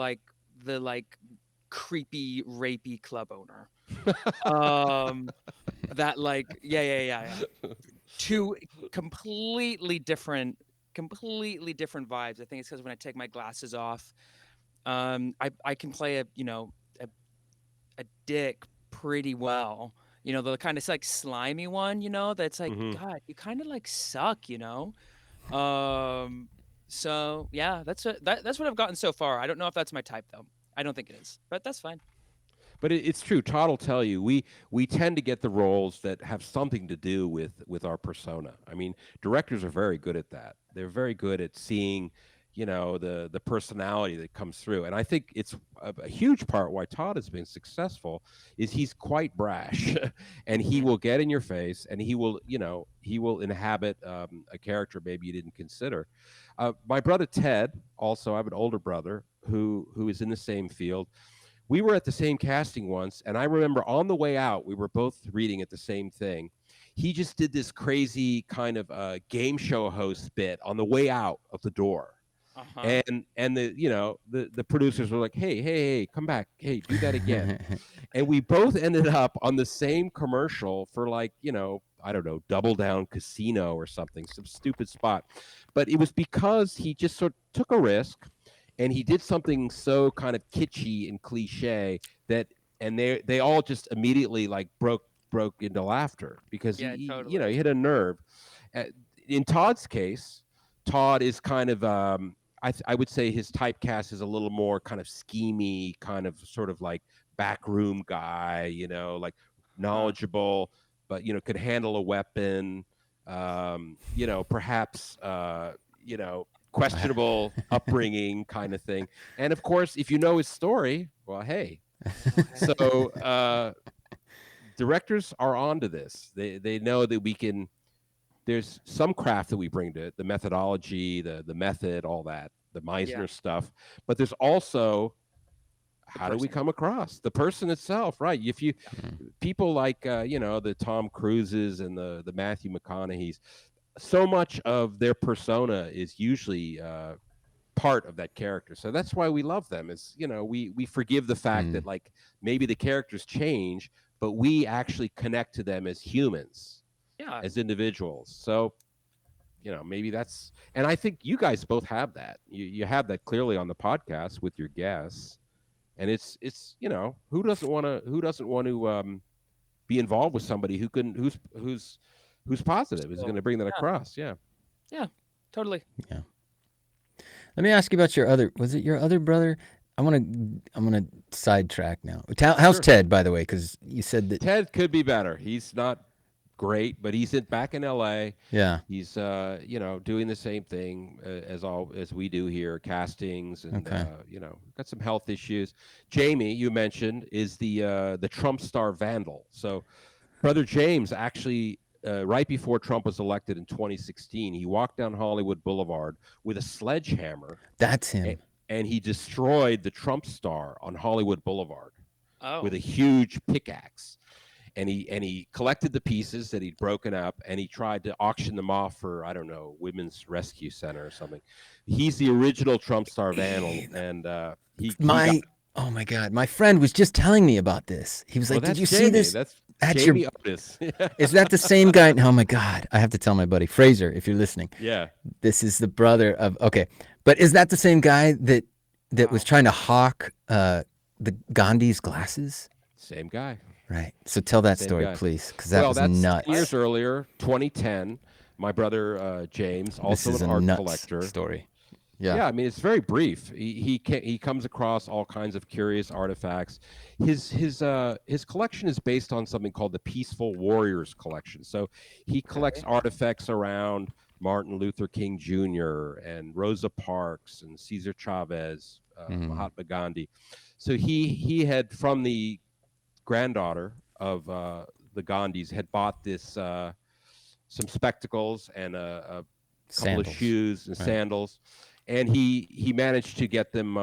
creepy rapey club owner. That yeah. Two completely different vibes. I think it's because when I take my glasses off, I can play a dick pretty well. The kind of like slimy one, that's like, Mhm. God, you kind of like suck, So yeah, that's what I've gotten so far. I don't know if that's my type though. I don't think it is, but that's fine. But it's true. Todd will tell you we tend to get the roles that have something to do with our persona. I mean, directors are very good at that. They're very good at seeing, the personality that comes through. And I think it's a huge part why Todd has been successful is he's quite brash, and he will get in your face, and he will inhabit a character maybe you didn't consider. My brother Ted, also, I have an older brother who is in the same field. We were at the same casting once, and I remember on the way out, we were both reading at the same thing. He just did this crazy kind of game show host bit on the way out of the door, Uh-huh. and the producers were like, hey, come back, hey, do that again. And we both ended up on the same commercial for I don't know, Double Down Casino or something, some stupid spot. But it was because he just sort of took a risk, and he did something so kind of kitschy and cliche and they all just immediately like broke into laughter because Yeah, he totally. hit a nerve. Uh, in Todd's case, Todd is kind of I would say his typecast is a little more kind of schemy, kind of sort of like backroom guy, like knowledgeable, but could handle a weapon, perhaps questionable upbringing kind of thing. And of course, if you know his story, well, hey. So directors are onto this. They know that we can. There's some craft that we bring to it, the methodology, the method, all that, the Meisner stuff. But there's also how do we come across the person itself, right? If you people like the Tom Cruises and the Matthew McConaughey's, so much of their persona is usually part of that character. So that's why we love them. Is we forgive the fact that like maybe the characters change, but we actually connect to them as humans, as individuals. So maybe that's, and I think you guys both have that. You have that clearly on the podcast with your guests, and it's who doesn't want to be involved with somebody who's positive, is going to bring that across. Yeah Totally. Yeah. Let me ask you about was it your other brother? I'm gonna sidetrack now. How's Sure. Ted, by the way? Because you said that Ted could be better. He's not great, but he's back in LA. Yeah. He's doing the same thing as we do here, castings, and got some health issues. Jamie, you mentioned, is the Trump star vandal. So brother James actually right before Trump was elected in 2016, he walked down Hollywood Boulevard with a sledgehammer. That's him. And he destroyed the Trump star on Hollywood Boulevard with a Oh. huge pickaxe. And he collected the pieces that he'd broken up, and he tried to auction them off for, I don't know, Women's Rescue Center or something. He's the original Trump star vandal, and oh my God, my friend was just telling me about this. He was like, "Did you see this?" That's That's Jamie Otis. Is that the same guy? Oh my God, I have to tell my buddy Fraser if you're listening. Yeah, this is the brother of. Okay, but is that the same guy that was trying to hawk the Gandhi's glasses? Same guy. Right. So tell that story, please, because that was nuts. 10 years earlier, 2010. My brother James, also an art collector. Story. Yeah, I mean it's very brief. He comes across all kinds of curious artifacts. His collection is based on something called the Peaceful Warriors Collection. So he collects artifacts around Martin Luther King Jr. and Rosa Parks and Cesar Chavez, Mahatma Gandhi. So he had, from the granddaughter of the Gandhis, had bought this some spectacles and a couple of shoes and sandals. And he managed to get them,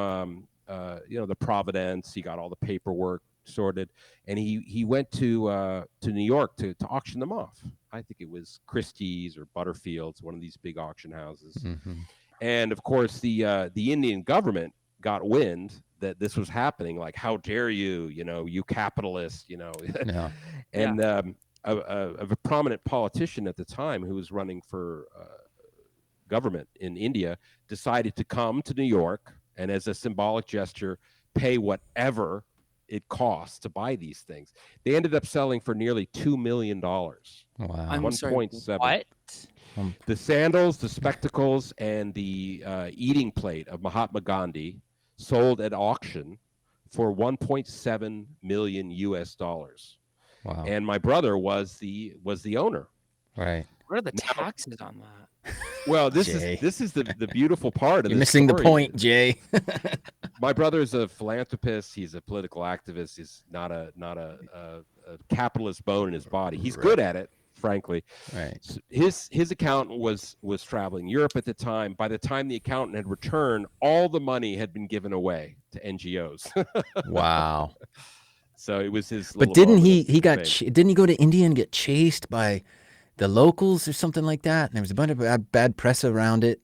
the provenance. He got all the paperwork sorted, and he went to New York to auction them off. I think it was Christie's or Butterfield's, one of these big auction houses. Mm-hmm. And of course, the Indian government got wind that this was happening. Like, how dare you, you capitalist, No. And a prominent politician at the time who was running for government in India decided to come to New York and, as a symbolic gesture, pay whatever it costs to buy these things. They ended up selling for nearly $2 million. Wow. I'm sorry, 1.7. what? The sandals, the spectacles, and the eating plate of Mahatma Gandhi sold at auction for 1.7 million US dollars. Wow. And my brother was the owner. Right. What are the taxes on that? Well, this Jay. is the beautiful part of You're this missing the story. point, Jay. My brother is a philanthropist. He's a political activist. He's not a capitalist bone in his body. He's good at it, frankly. Right. So his accountant was traveling Europe at the time. By the time the accountant had returned, all the money had been given away to NGOs. Wow. So it was his. But didn't he didn't he go to India and get chased by the locals or something like that? And there was a bunch of bad press around it.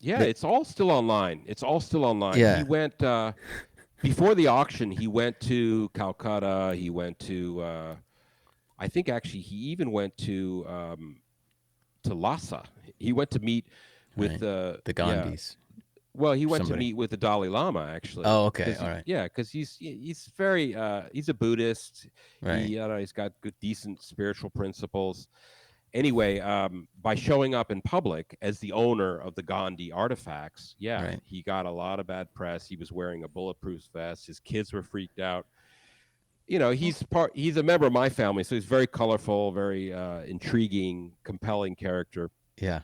Yeah, it's all still online. Yeah. He went before the auction. He went to Calcutta. He went to. I think actually he even went to Lhasa. He went to meet with the Gandhis. Well, he went to meet with the Dalai Lama, actually. Oh, okay, all right. Yeah, because he's very he's a Buddhist. Right. He's got good, decent spiritual principles. Anyway, by showing up in public as the owner of the Gandhi artifacts, he got a lot of bad press. He was wearing a bulletproof vest. His kids were freaked out. He's a member of my family, so he's very colorful, very intriguing, compelling character. Yeah.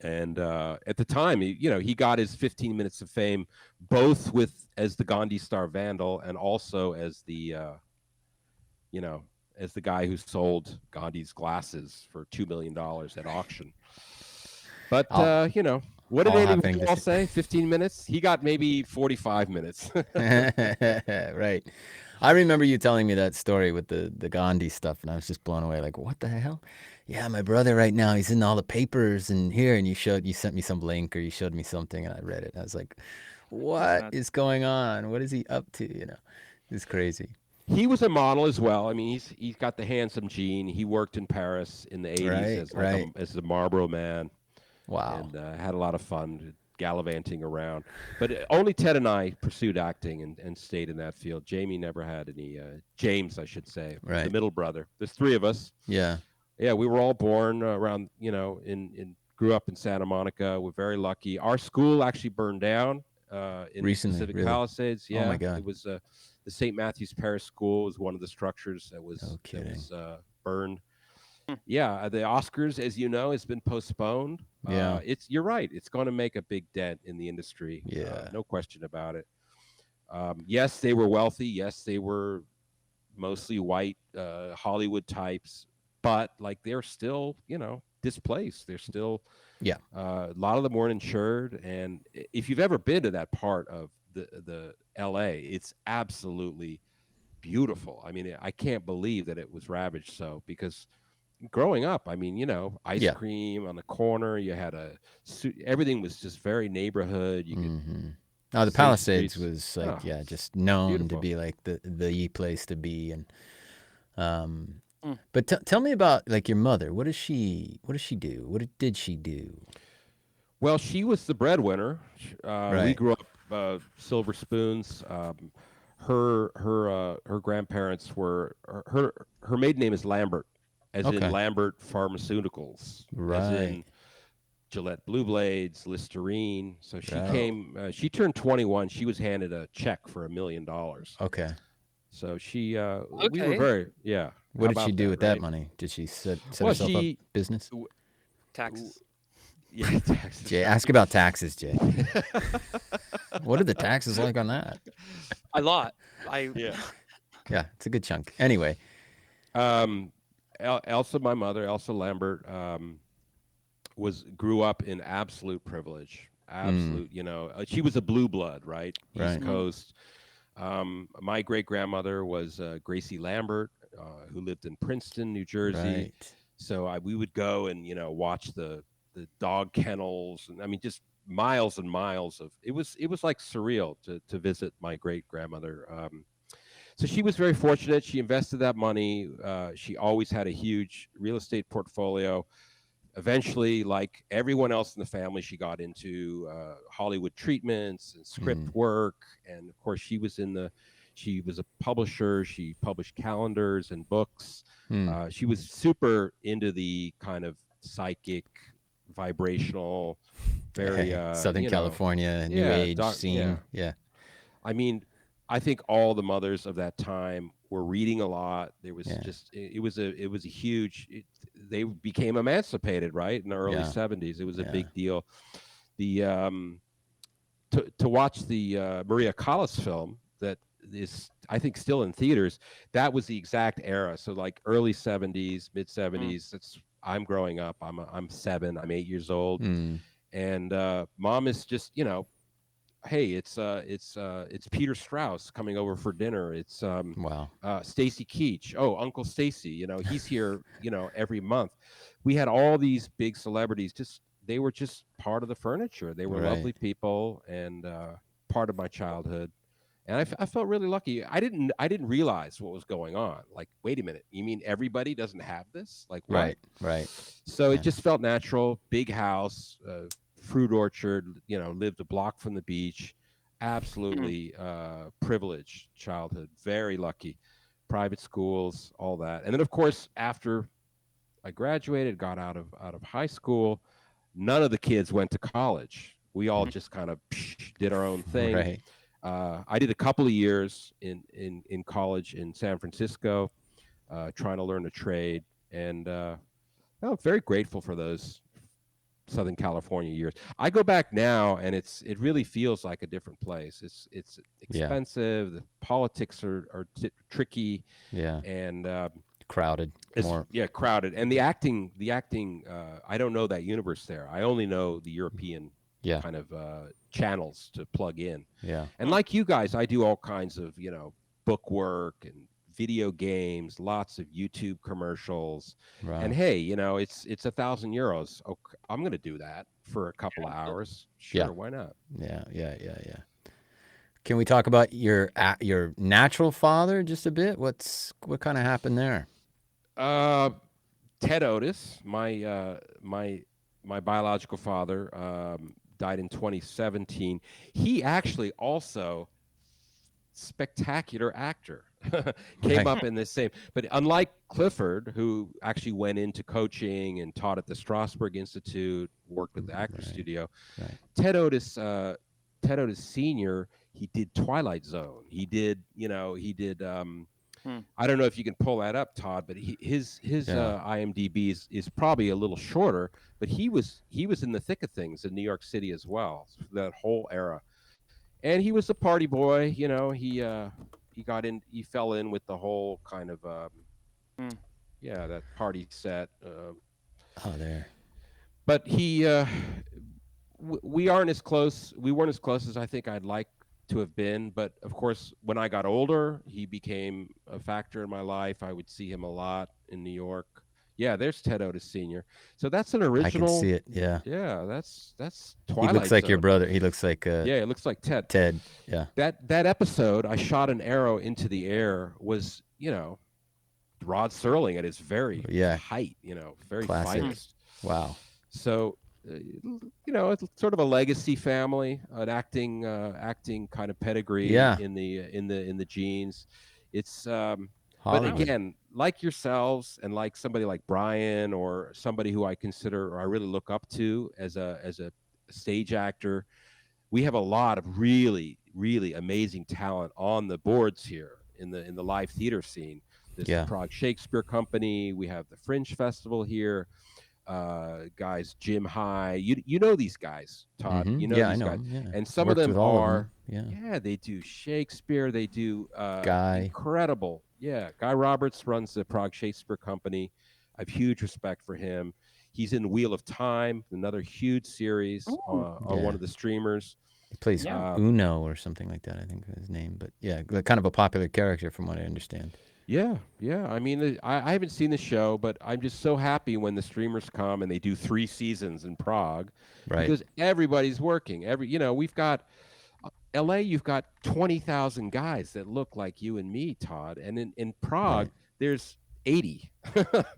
And at the time, he got his 15 minutes of fame, both as the Gandhi Star Vandal and also as the, as the guy who sold Gandhi's glasses for $2 million at auction. But what did Andy all say? 15 minutes? He got maybe 45 minutes. Right. I remember you telling me that story with the Gandhi stuff, and I was just blown away. Like, what the hell? Yeah, my brother right now, he's in all the papers and here, and you sent me some link or you showed me something, and I read it. I was like, what is going on? What is he up to? It's crazy. He was a model as well. I mean, he's got the handsome gene. He worked in Paris in the 80s as the Marlboro Man. Wow. And had a lot of fun gallivanting around. But only Ted and I pursued acting and stayed in that field. Jamie never had any. James, I should say, the middle brother. There's three of us. Yeah. Yeah, we were all born around, grew up in Santa Monica. We're very lucky. Our school actually burned down in recently, Pacific really? Palisades. Yeah. Oh my God. It was the St. Matthew's Parish School was one of the structures that was burned. Yeah, the Oscars, as you know, has been postponed. Yeah. You're right. It's going to make a big dent in the industry. Yeah. No question about it. Yes, they were wealthy. Yes, they were mostly white Hollywood types. But they're still, displaced. They're still, a lot of them weren't insured. And if you've ever been to that part of the LA, it's absolutely beautiful. I mean, I can't believe that it was ravaged because growing up, I mean, ice cream on the corner, you had everything was just very neighborhood. You could. The Palisades was just known beautiful. To be like the place to be. And but tell me about your mother. What does she do? What did she do? Well, she was the breadwinner. Right. We grew up silver spoons. Her grandparents were her maiden name is Lambert, as in Lambert Pharmaceuticals, as in Gillette Blue Blades, Listerine. So she came. She turned 21. She was handed a check for $1 million. Okay. So she. We were very What did she do with that money? Did she set herself up business? Taxes. Yeah, taxes. Jay, ask about taxes, Jay. What are the taxes like on that? A lot. Yeah, it's a good chunk. Anyway. Elsa, my mother, Elsa Lambert, grew up in absolute privilege. Absolute, she was a blue blood, right? East Coast. My great grandmother was Gracie Lambert, who lived in Princeton, New Jersey. Right. So we would go and watch the dog kennels, and I mean just miles and miles of it was like surreal to visit my great grandmother. So she was very fortunate. She invested that money. She always had a huge real estate portfolio. Eventually, like everyone else in the family, she got into Hollywood treatments and script work. And of course, she was a publisher. She published calendars and books. She was super into the kind of psychic, vibrational, very Southern California, New Age scene. Yeah. I mean, I think all the mothers of that time were reading a lot. There was just it was a huge. They became emancipated, right, in the early 70s. It was a big deal. The to watch the Maria Callas film that is, I think, still in theaters. That was the exact era. So like early 70s, mid 70s. That's I'm growing up. I'm 7. I'm 8 years old, and mom is just hey, it's Peter Strauss coming over for dinner. It's Wow. Stacy Keach. Oh, Uncle Stacy, he's here, every month. We had all these big celebrities. They were just part of the furniture. They were lovely people and part of my childhood. And I felt really lucky. I didn't realize what was going on. Like, wait a minute, you mean everybody doesn't have this? Like, what? Right. So it just felt natural. Big house, fruit orchard, lived a block from the beach. Absolutely privileged childhood. Very lucky. Private schools, all that. And then of course, after I graduated, got out of high school, none of the kids went to college. We all just kind of did our own thing. Right. I did a couple of years in college in San Francisco, trying to learn a trade. And I'm very grateful for those Southern California years. I go back now, and it really feels like a different place. It's expensive. The politics are tricky. Yeah. And Crowded. Crowded. And the acting. I don't know that universe there. I only know the European kind of channels to plug in. Yeah. And like you guys, I do all kinds of book work and video games, lots of YouTube commercials. Right. And hey, it's €1,000. Okay, I'm going to do that for a couple of hours. Sure, why not? Yeah. Can we talk about your natural father just a bit? What kind of happened there? Ted Otis, my biological father, died in 2017. He actually also spectacular actor. Came up in the same, but unlike Clifford, who actually went into coaching and taught at the Strasberg Institute, worked with the Actors Studio, Ted Otis Sr., he did Twilight Zone. He did, I don't know if you can pull that up, Todd, but his IMDb is probably a little shorter, but he was in the thick of things in New York City as well, that whole era. And he was a party boy, he fell in with the whole kind of that party set. There. But we weren't as close as I think I'd like to have been. But of course, when I got older, he became a factor in my life. I would see him a lot in New York. Yeah, there's Ted Otis Sr. So that's an original. I can see it. Yeah. Yeah, that's Twilight He looks like Zone. your brother. He looks like it looks like Ted. Ted. Yeah. That episode, I shot an arrow into the air, was Rod Serling at his very height. Very finest. Wow. So it's sort of a legacy family, an acting kind of pedigree in the genes. It's but again, like yourselves and like somebody like Brian or somebody who I consider or I really look up to as a stage actor, we have a lot of really, really amazing talent on the boards here in the live theater scene. This Prague Shakespeare Company. We have the Fringe Festival here. Guys, Jim High. You know these guys, Todd. You know these guys. Yeah. And some of them are they do Shakespeare. They do incredible. Yeah, Guy Roberts runs the Prague Shakespeare Company. I have huge respect for him. He's in Wheel of Time, another huge series on one of the streamers. He plays Yeah. Uno or something like that, I think is his name. But yeah, kind of a popular character from what I understand. Yeah, yeah. I mean, I haven't seen the show, but I'm just so happy when the streamers come and they do 3 seasons in Prague, Right. because everybody's working. We've got LA. You've got 20,000 guys that look like you and me, Todd, and in Prague Right. there's 80,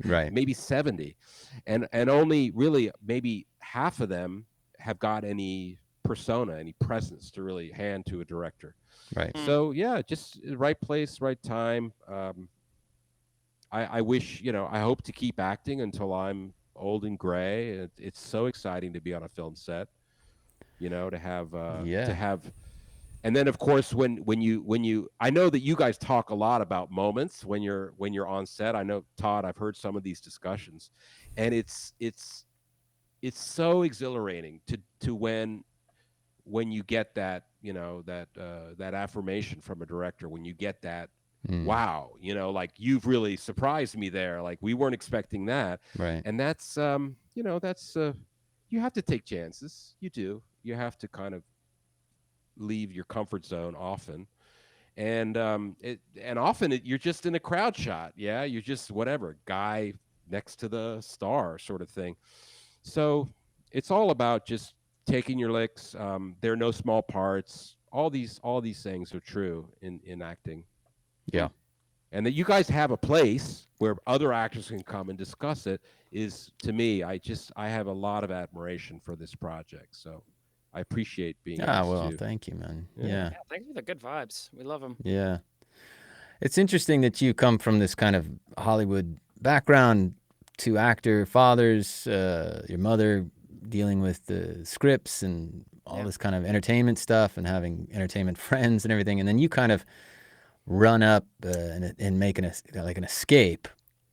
Right. maybe 70, and only really maybe half of them have got any persona, any presence to really hand to a director. Right. So yeah, just right place, right time. I wish, I hope to keep acting until I'm old and gray. It's so exciting to be on a film set, to Yeah. have, and then of course when you, I know that you guys talk a lot about moments when you're on set. I know, Todd, I've heard some of these discussions, and it's so exhilarating to when you get that, that affirmation from a director, when you get that, wow, like, you've really surprised me there, like, we weren't expecting that. Right. And that's you have to take chances. You have to kind of leave your comfort zone often. And often you're just in a crowd shot. Yeah, you're just whatever guy next to the star sort of thing. So it's all about just taking your licks. There are no small parts. All these things are true in acting. Yeah. And that you guys have a place where other actors can come and discuss it is, to me, I have a lot of admiration for this project. So I appreciate being asked Well, to. thank you, man. Yeah. Yeah. Yeah, thanks for the good vibes. We love them. Yeah. It's interesting that you come from this kind of Hollywood background, two actor fathers, your mother dealing with the scripts and all this kind of entertainment stuff and having entertainment friends and everything. And then you kind of run up and make an escape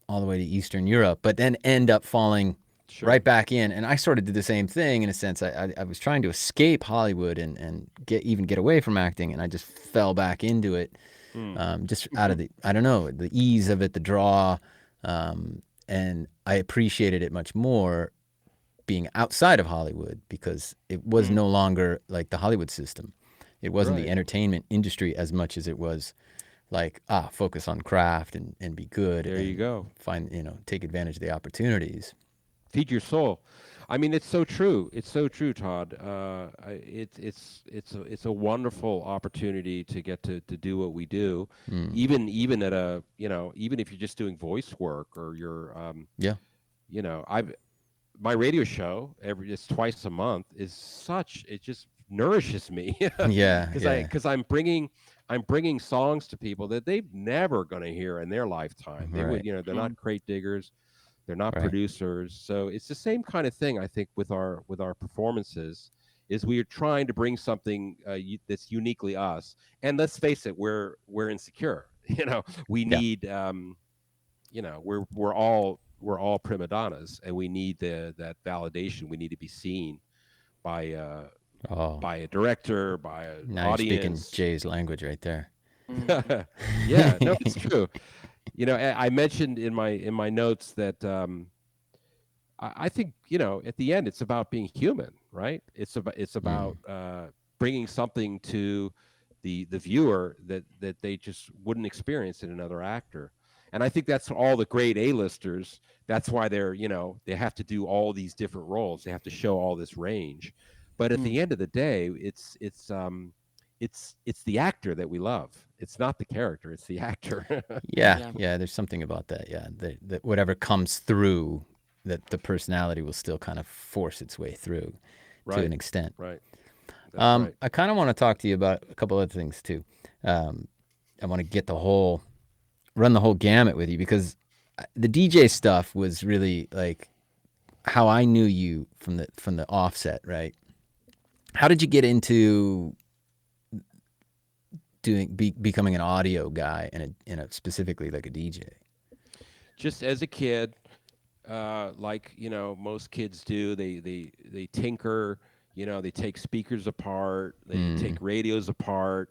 all the way to Eastern Europe, but then end up falling right back in. And I sort of did the same thing in a sense. I was trying to escape Hollywood and get away from acting, and I just fell back into it. Just out of I don't know, the ease of it, the draw, and I appreciated it much more being outside of Hollywood, because it was no longer like the Hollywood system. It wasn't the entertainment industry as much as it was like, focus on craft and be good. There you go. Find, take advantage of the opportunities. Feed your soul. I mean, it's so true. It's so true, Todd. It's a wonderful opportunity to get to do what we do, even at even if you're just doing voice work, or you're my radio show it's twice a month it just nourishes me. Because I'm bringing songs to people that they've never going to hear in their lifetime. They would, they're not crate diggers. They're not producers. So it's the same kind of thing, I think, with our performances, is we are trying to bring something that's uniquely us. And let's face it, we're insecure. We need, we're all prima donnas, and we need that validation. We need to be seen by a director, by an now audience. You're speaking Jay's language right there. Yeah, no, it's true. I mentioned in my notes that I think, at the end, it's about being human, right? It's about bringing something to the viewer that they just wouldn't experience in another actor. And I think that's all the great A-listers. That's why they're, they have to do all these different roles. They have to show all this range. But at the end of the day, it's the actor that we love. It's not the character; it's the actor. Yeah. There's something about that. Yeah, that whatever comes through, that the personality will still kind of force its way through to an extent. Right. Right. I kind of want to talk to you about a couple other things too. I want to run the whole gamut with you, because the DJ stuff was really like how I knew you from the offset, right? How did you get into becoming an audio guy and specifically like a DJ? Just as a kid, like most kids do, they tinker. They take speakers apart, they take radios apart.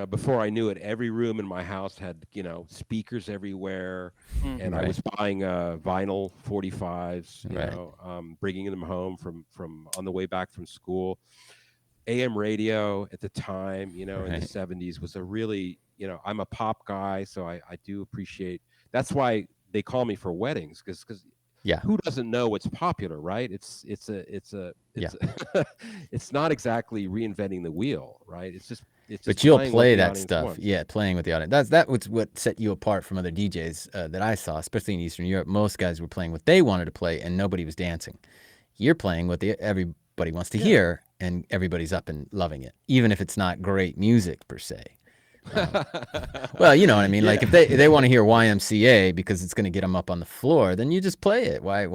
Before I knew it, every room in my house had speakers everywhere, and I was buying vinyl 45s, bringing them home from on the way back from school. AM radio at the time, in the Right. 70s was a really, I'm a pop guy, so I do appreciate. That's why they call me for weddings, because Yeah. who doesn't know what's popular, right? It's it's not exactly reinventing the wheel, right? It's just But you'll playing what play the that audience stuff. wants. Yeah, playing with the audience. That was what set you apart from other DJs that I saw, especially in Eastern Europe. Most guys were playing what they wanted to play, and nobody was dancing. You're playing what everybody wants to Yeah. hear, and everybody's up and loving it, even if it's not great music per se. Well, you know what I mean. Like if they want to hear YMCA because it's going to get them up on the floor, then you just play it. Why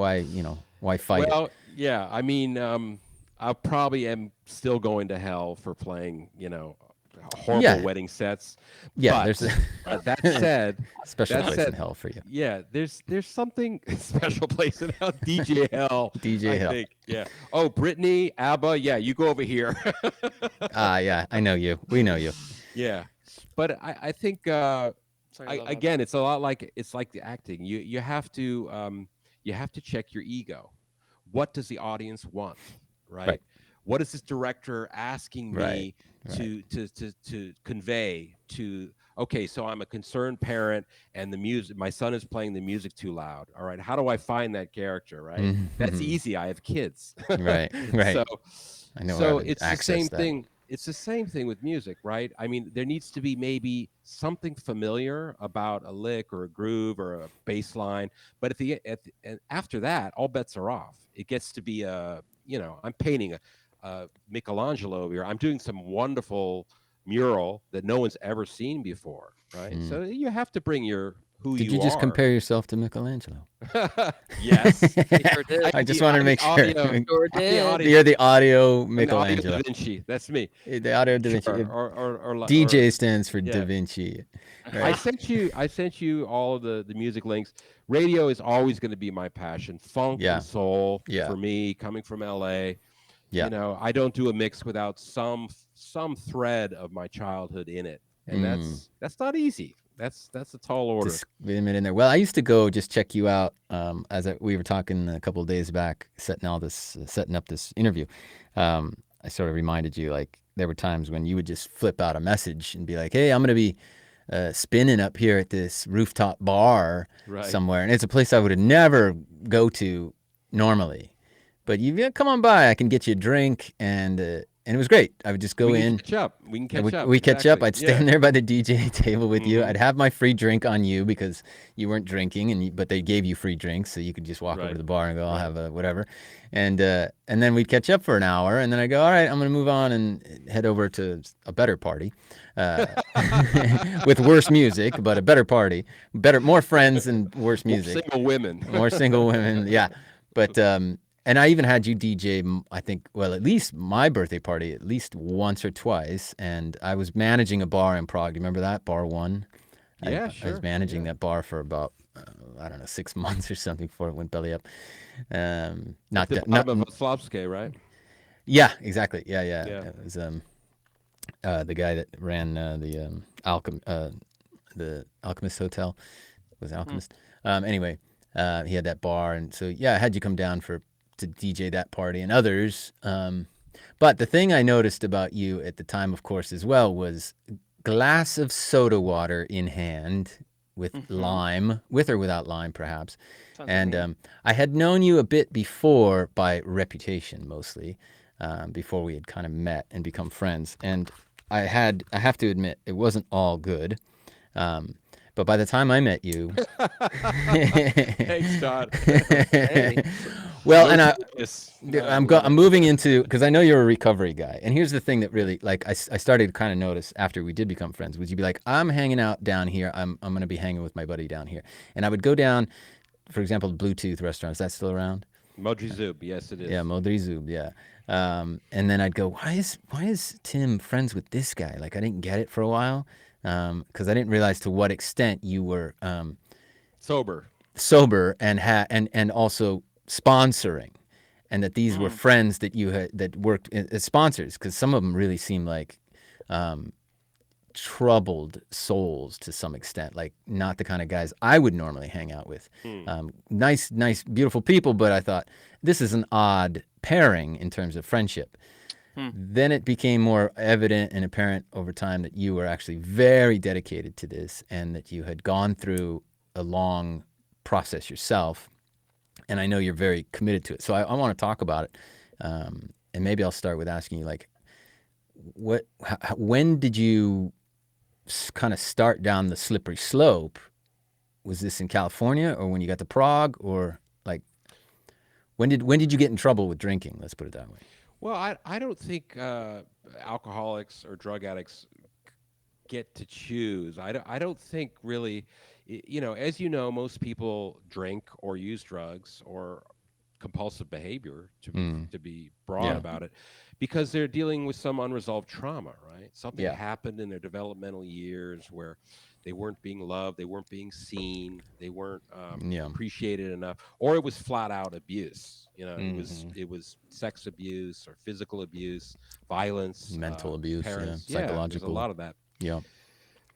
fight it? Well, yeah, I mean, I probably am still going to hell for playing, horrible Yeah. wedding sets. Yeah, but there's a that said, special that place said, in hell for you. yeah, there's something special place in hell. DJ hell. DJ I hell. think. Yeah. Oh, Britney, ABBA. Yeah, you go over here. Yeah, I know you. We know you. Yeah, but I think again, it's a lot like the acting. You have to check your ego. What does the audience want, right? What is this director asking me to convey to? Okay, so I'm a concerned parent, and my son is playing the music too loud. All right, how do I find that character? Right, Mhm. that's easy. I have kids. Right. So, I know. so how to it's the access same that. thing. It's the same thing with music, right? I mean, there needs to be maybe something familiar about a lick or a groove or a bass line, but and after that, all bets are off. It gets to be I'm painting a Michelangelo over here. I'm doing some wonderful mural that no one's ever seen before, right? So you have to bring who Did you you just are. compare yourself to Michelangelo? Yes. Sure did. I just wanted to make sure. Sure did. You're the audio I'm the audio Michelangelo. Da Vinci. That's me. The audio Da Vinci. Sure. Or DJ stands for yeah. Da Vinci. I sent you all of the music links. Radio is always going to be my passion. Funk Yeah. and soul Yeah. for me, coming from LA. Yeah. I don't do a mix without some thread of my childhood in it, and that's not easy. That's a tall order. Just in there. Well, I used to go just check you out we were talking a couple of days back, setting up this interview. I sort of reminded you, like, there were times when you would just flip out a message and be like, "Hey, I'm going to be spinning up here at this rooftop bar somewhere," and it's a place I would have never go to normally. But come on by. I can get you a drink, and it was great. I would just go in. Catch up. We can catch up. We catch up. Exactly. I'd stand there by the DJ table with you. I'd have my free drink on you because you weren't drinking, but they gave you free drinks, so you could just walk over to the bar and go, "I'll have a whatever," and then we'd catch up for an hour, and then I go, "All right, I'm going to move on and head over to a better party, with worse music, but a better party, more friends and worse music, more single women, yeah." But and I even had you DJ, I think, at least my birthday party, at least once or twice. And I was managing a bar in Prague. Do you remember that? Bar 1? Yeah, I was managing that bar for about, 6 months or something before it went belly up. Not of Slavske, right? Yeah, exactly. Yeah. It was the guy that ran the Alchemist Hotel. Was it Alchemist? Anyway, he had that bar. And so, I had you come down to DJ that party and others. But the thing I noticed about you at the time, of course, as well, was glass of soda water in hand with lime, with or without lime, perhaps. And I had known you a bit before by reputation, mostly, before we had kind of met and become friends. And I have to admit, it wasn't all good. But by the time I met you, thanks, Todd. Well, and I'm moving into, because I know you're a recovery guy, and here's the thing that really, like, I started to kind of notice after we did become friends, would you be like, "I'm hanging out down here. I'm going to be hanging with my buddy down here," and I would go down, for example, the Bluetooth restaurant. Is that still around? Modri Zub, yes, it is. Yeah, Modri Zub, yeah. And then I'd go, why is Tim friends with this guy? Like, I didn't get it for a while. Because I didn't realize to what extent you were sober and also sponsoring, and that these were friends that you had that worked as sponsors. Because some of them really seem like troubled souls to some extent, like not the kind of guys I would normally hang out with. Nice, beautiful people, but I thought this is an odd pairing in terms of friendship. Then it became more evident and apparent over time that you were actually very dedicated to this and that you had gone through a long process yourself. And I know you're very committed to it. So I want to talk about it. And maybe I'll start with asking you, like, when did you kind of start down the slippery slope? Was this in California or when you got to Prague, or like when did you get in trouble with drinking? Let's put it that way. Well, I don't think alcoholics or drug addicts get to choose. I don't think really, as you know, most people drink or use drugs or compulsive behavior to be broad about it because they're dealing with some unresolved trauma, right? Something happened in their developmental years where they weren't being loved, they weren't being seen, they weren't appreciated enough, or it was flat out abuse. It was sex abuse or physical abuse, violence, mental abuse, parents, psychological. there's a lot of that. Yeah.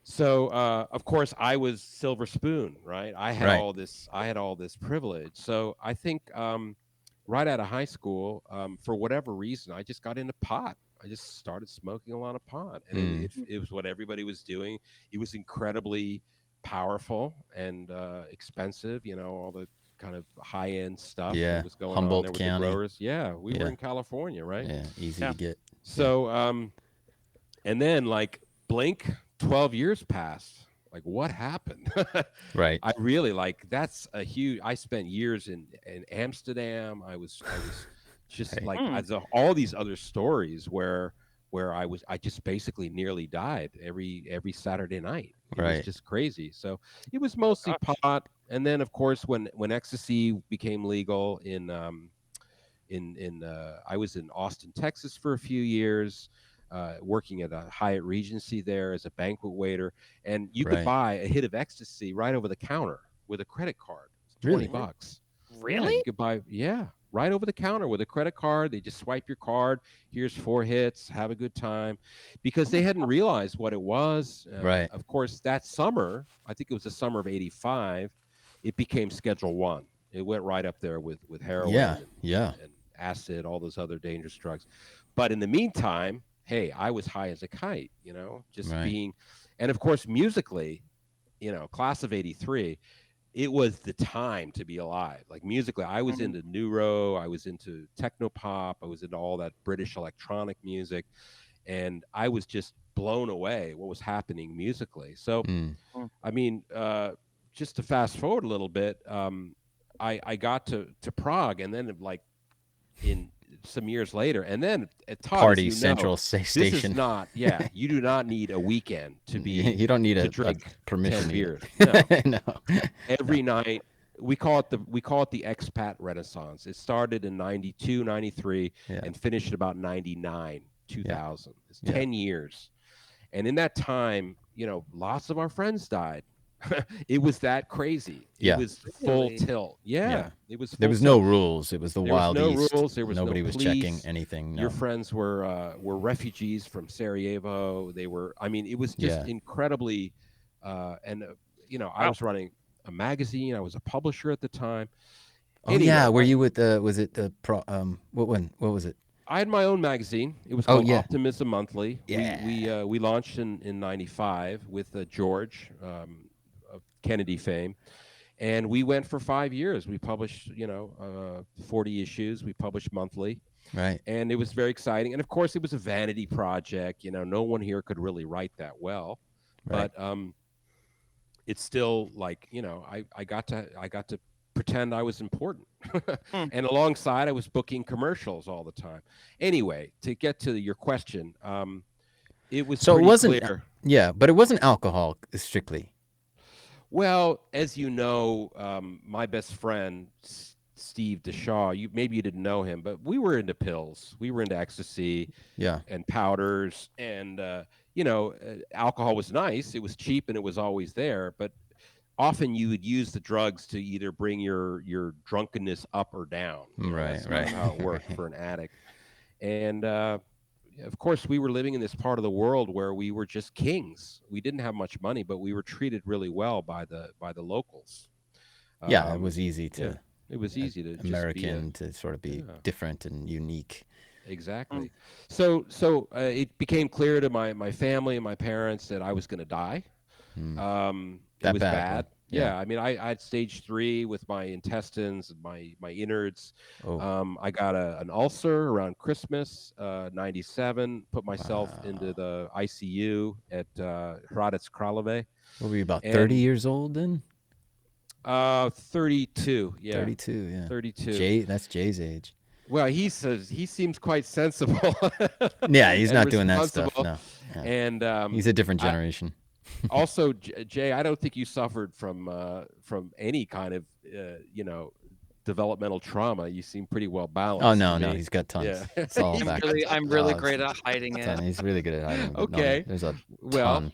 So of course I was silver spoon, right? I had all this privilege. So I think right out of high school, for whatever reason, I just got into pot. I just started smoking a lot of pot, and it was what everybody was doing. It was incredibly powerful and expensive. All the kind of high end stuff that was going Humboldt on there with County. the growers. Yeah, we were in California, right? Yeah, easy to get. So and then like blink, 12 years passed. Like, what happened? Right. I really that's a huge. I spent years in Amsterdam. I was just all these other stories where I just basically nearly died every Saturday night. It was just crazy. So it was mostly pot, and then of course when ecstasy became legal I was in Austin, Texas for a few years. Working at a Hyatt Regency there as a banquet waiter, and you could buy a hit of ecstasy right over the counter with a credit card. $20. Really? Yeah, you could buy right over the counter with a credit card. They just swipe your card. Here's 4 hits. Have a good time, because they hadn't realized what it was. Right. Of course, that summer, I think it was the summer of '85, it became Schedule 1. It went right up there with heroin, and acid, all those other dangerous drugs. But in the meantime, hey, I was high as a kite, just being, and of course, musically, class of '83, it was the time to be alive. Like musically, I was into neuro, I was into techno pop, I was into all that British electronic music, and I was just blown away what was happening musically. So, I mean, just to fast forward a little bit, I got to Prague, and then in some years later, and then at Todd, Party Central Station. This is not, you do not need a weekend to be. You don't need to drink a permission 10 beers. No. Every night. We call it the expat renaissance. It started in 92, 93, and finished at about 99, 2000. It's 10 years, and in that time, lots of our friends died. It was that crazy. It was full tilt. It was. There was no rules. It was the wild east. There east. was no rules. There was nobody no was police. checking anything. No. Your friends were refugees from Sarajevo. They were. I mean, it was just incredibly. I was running a magazine. I was a publisher at the time. Oh anyway, were you with the? Was it the? What one? What was it? I had my own magazine. It was called Optimism Monthly. Yeah. We launched in '95 with George. Of Kennedy fame, and we went for 5 years. We published 40 issues. We published monthly, right? And it was very exciting, and of course it was a vanity project. No one here could really write that well, right. But it's still I got to pretend I was important. And alongside I was booking commercials all the time. Anyway, to get to your question, it was so it wasn't clear. But it wasn't alcohol strictly. Well, as you know, my best friend, Steve DeShaw, maybe you didn't know him, but we were into pills. We were into ecstasy and powders. And, alcohol was nice. It was cheap and it was always there. But often you would use the drugs to either bring your drunkenness up or down. Right. That's how it worked for an addict. And, of course, we were living in this part of the world where we were just kings. We didn't have much money, but we were treated really well by the locals. It was easy to. It was easy to American just be to sort of be different and unique. Exactly. So it became clear to my family and my parents that I was going to die. It That was bad, bad. huh? Yeah. I mean, I had stage 3 with my intestines and my innards. Oh, I got an ulcer around Christmas, 97, put myself into wow. the ICU at Hradec Králové. What were you, about 30 And years old then? 32. Yeah. 32, yeah. 32. That's Jay's age. Well, he seems quite sensible Yeah, he's and not doing that stuff, responsible. no. Yeah. And He's a different I generation. also, Jay, I don't think you suffered from any kind of developmental trauma. You seem pretty well Oh, balanced to no, me. he's got Yeah. tons. It's all back. I'm really Oh, great at hiding it. he's really good at hiding, but no, Okay. there's a Well, ton.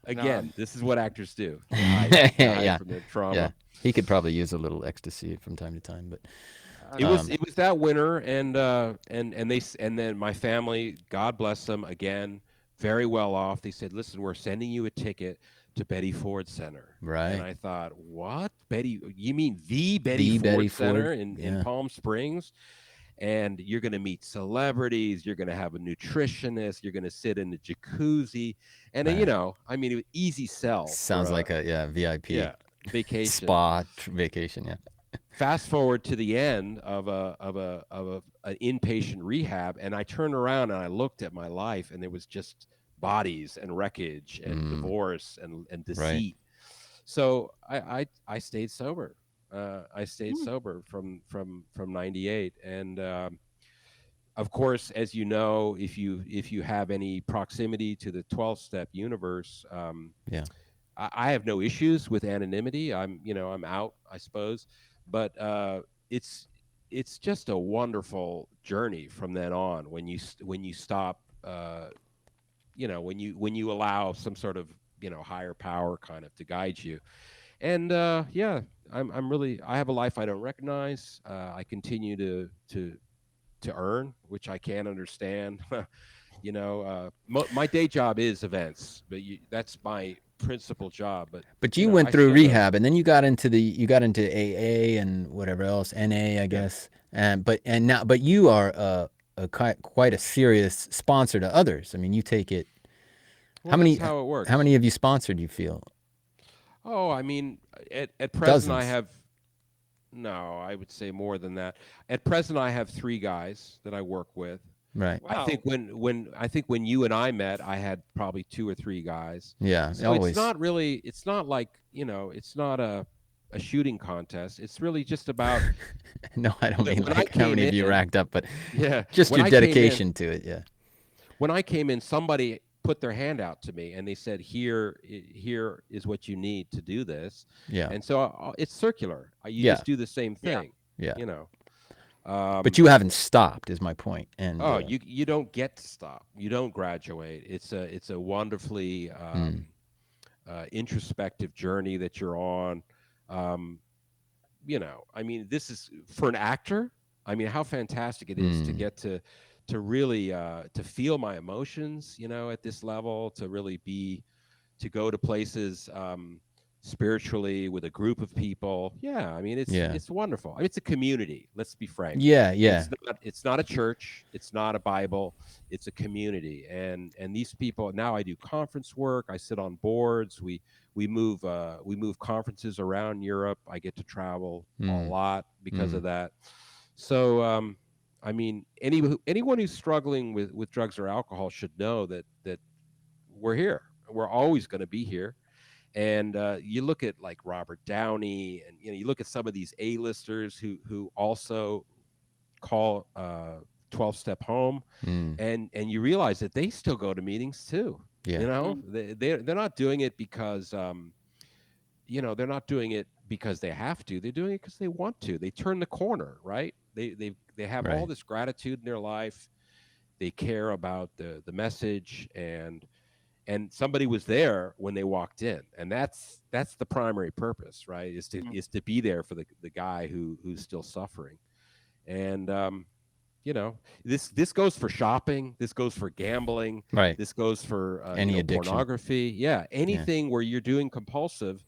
again, this is what actors do. They hide Yeah, from their trauma. yeah. He could probably use a little ecstasy from time to time, but It was that winter, and then my family, God bless them, again, very well off. They said, "Listen, we're sending you a ticket to Betty Ford Center." right. And I thought, "What? Betty? You mean the The Betty Ford Betty Center Ford, in yeah. Palm Springs? And you're going to meet celebrities. You're going to have a nutritionist. You're going to sit in the jacuzzi, and then, I mean, it was easy sell. Sounds like a VIP vacation. spa vacation, yeah. Fast forward to the end of an inpatient rehab, and I turned around and I looked at my life, and there was just bodies and wreckage and divorce and deceit. Right. So I stayed sober. I stayed sober from 98, and of course, as you know, if you have any proximity to the 12-step universe, Yeah. I have no issues with anonymity. I'm out, I suppose, but it's just a wonderful journey from then on when you stop, when you allow some sort of higher power kind of to guide you, and I'm really, I have a life I don't recognize. I continue to earn, which I can't understand. My day job is events, but that's my principal job. But you went through rehab, and then you got into AA and whatever else, NA, I guess. But you are quite a serious sponsor to others. I mean, you take it. Well, that's how it works. How many have you sponsored, you feel? Oh, I mean, at present Dozens. I have. No, I would say more than that. At present, I have 3 guys that I work with. Right. Wow. I think when you and I met, I had probably 2 or 3 guys. Yeah. So always. It's not really. It's not like it's not a shooting contest. It's really just about. No, I don't mean like how many of you racked up, but just your dedication to it. Yeah. When I came in, somebody put their hand out to me and they said, here is what you need to do this. Yeah. And so it's circular. You just do the same thing. Yeah. But you haven't stopped, is my point. And you don't get to stop. You don't graduate. It's a wonderfully introspective journey that you're on. I mean, this is for an actor. I mean, how fantastic it is to get to really to feel my emotions, at this level, to really to go to places spiritually with a group of people. Yeah, I mean, it's wonderful. I mean, it's a community. Let's be frank. Yeah. It's not a church. It's not a Bible. It's a community. And these people, now I do conference work. I sit on boards. We move conferences around Europe. I get to travel a lot because of that. So I mean, anyone who's struggling with drugs or alcohol should know that we're here. We're always going to be here. And you look at like Robert Downey, and you look at some of these A-listers who also call 12-step home, and you realize that they still go to meetings too. Yeah. They're not doing it because they're not doing it because they have to. They're doing it because they want to. They turn the corner, right? They have all this gratitude in their life. They care about the message, and somebody was there when they walked in, and that's the primary purpose, right? Is to be there for the guy who's still suffering. And this goes for shopping, this goes for gambling, right? This goes for any addiction, pornography, anything where you're doing compulsive.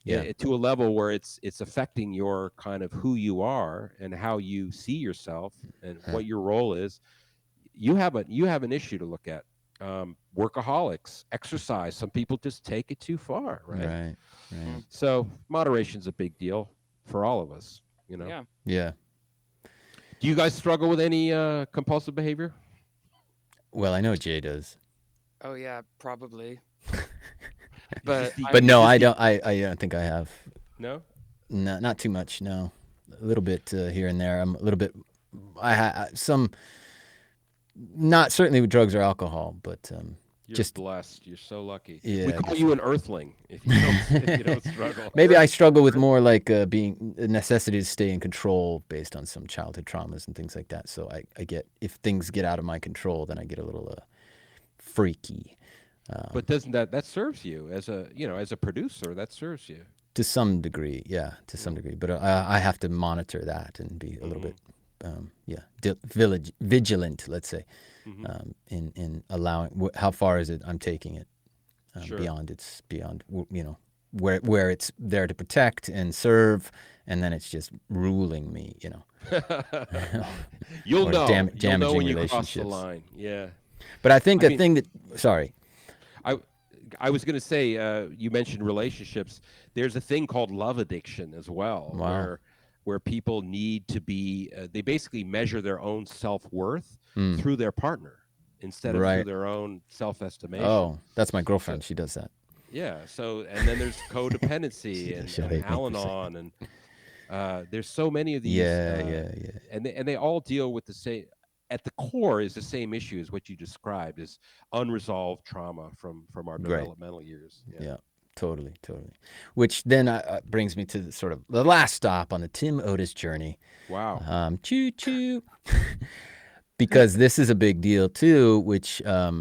To a level where it's affecting your kind of who you are and how you see yourself and what your role is. you have an issue to look at. Workaholics, exercise. Some people just take it too far, right? Right. Right. So moderation's a big deal for all of us, you know. Yeah. Yeah. Do you guys struggle with any compulsive behavior? Well, I know Jay does. Oh yeah, probably. But But no, I don't. I don't think I have. No. No, not too much. No, a little bit here and there. I'm a little bit. Some. Not certainly with drugs or alcohol, but You're just blessed. You're so lucky. Yeah, We call you an earthling if you don't struggle. maybe I struggle with more like being a necessity to stay in control based on some childhood traumas and things like that. So I get, if things get out of my control, then I get a little freaky. But doesn't that serves you as a producer? That serves you to some degree, yeah, to some degree. But I have to monitor that and be a little bit, vigilant, let's say, in allowing how far is it I'm taking it Sure. beyond where it's there to protect and serve, and then it's just ruling me, You'll or know. You'll know damaging when you cross the relationships. line. Yeah. But I think thing that I was going to say, you mentioned relationships. There's a thing called love addiction as well, Wow. where people need to be. They basically measure their own self-worth through their partner instead of through their own self-estimation. Oh, that's my girlfriend. She does that. Yeah. So, and then there's codependency She'll and hate me for Al-Anon, and there's so many of these. Yeah. And they all deal with the same. At the core is the same issue as what you described, is unresolved trauma from our developmental years. Yeah, totally. Which then brings me to the last stop on the Tim Otis journey. Wow. Choo choo. Because this is a big deal too, which I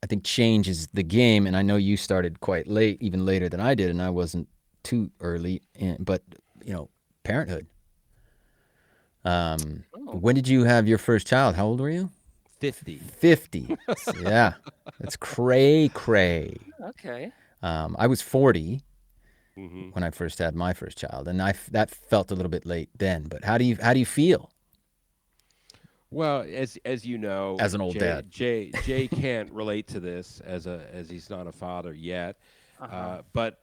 think changes the game. And I know you started quite late, even later than I did, and I wasn't too early. But parenthood. When did you have your first child? How old were you? 50. 50. Yeah, that's cray. Okay. I was 40 when I first had my first child, and that felt a little bit late then. But how do you feel? Well, as you know, as an old dad, Jay can't relate to this as he's not a father yet. But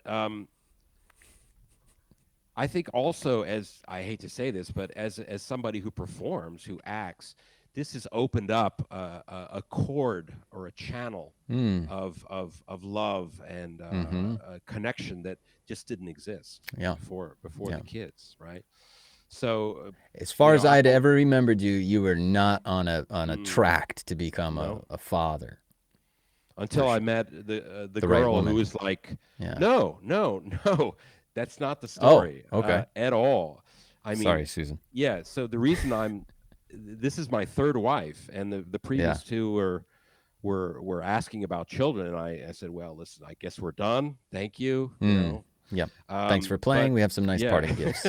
I think also, as I hate to say this, but as somebody who performs, who acts, this has opened up a chord or a channel of love and a connection that just didn't exist before the kids, right? So as far as I'd ever remembered you were not on a track to become a father. Until I met the girl who was like, no. That's not the story at all. I mean, sorry, Susan. Yeah. So the reason this is my third wife, and the previous two were asking about children, and I said, well, listen, I guess we're done. Thank you. Yep. Thanks for playing. We have some nice parting gifts.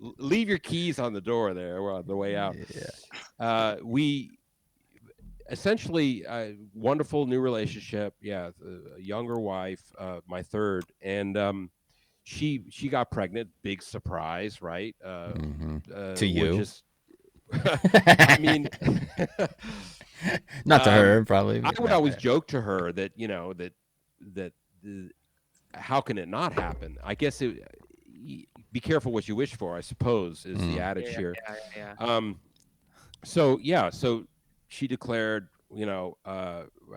Leave your keys on the door there. We're on the way out. Yeah. We essentially wonderful new relationship. Yeah, a younger wife, my third, and she got pregnant. Big surprise, right? To you? Just, I mean, not to her, probably. I would always joke to her that that how can it not happen? I guess be careful what you wish for, I suppose, is the adage here. Yeah. So she declared,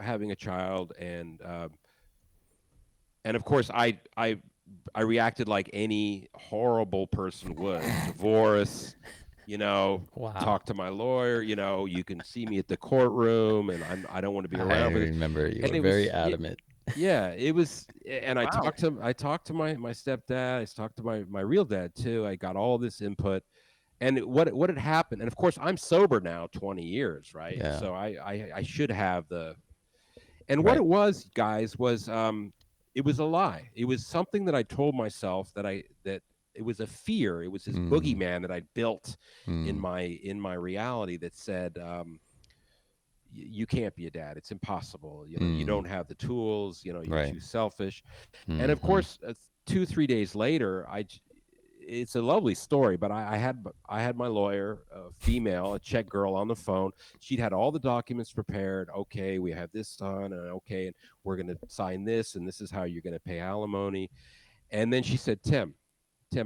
having a child, and of course I reacted like any horrible person would. Divorce, talk to my lawyer, you can see me at the courtroom, and I don't want to be around. I remember you were very adamant. Yeah, it was, and I talked to my stepdad, I talked to my real dad too. I got all this input. And what had happened, and of course I'm sober now 20 years, right? Yeah. So I should have what it was, guys, was it was a lie. It was something that I told myself that it was a fear. It was this boogeyman that I built in my reality that said, you can't be a dad. It's impossible. You don't have the tools. You're too selfish. And of course, 2-3 days later, it's a lovely story. But I had my lawyer, a female, a Czech girl, on the phone. She'd had all the documents prepared. Okay, we have this done, and okay, and we're going to sign this, and this is how you're going to pay alimony. And then she said, Tim,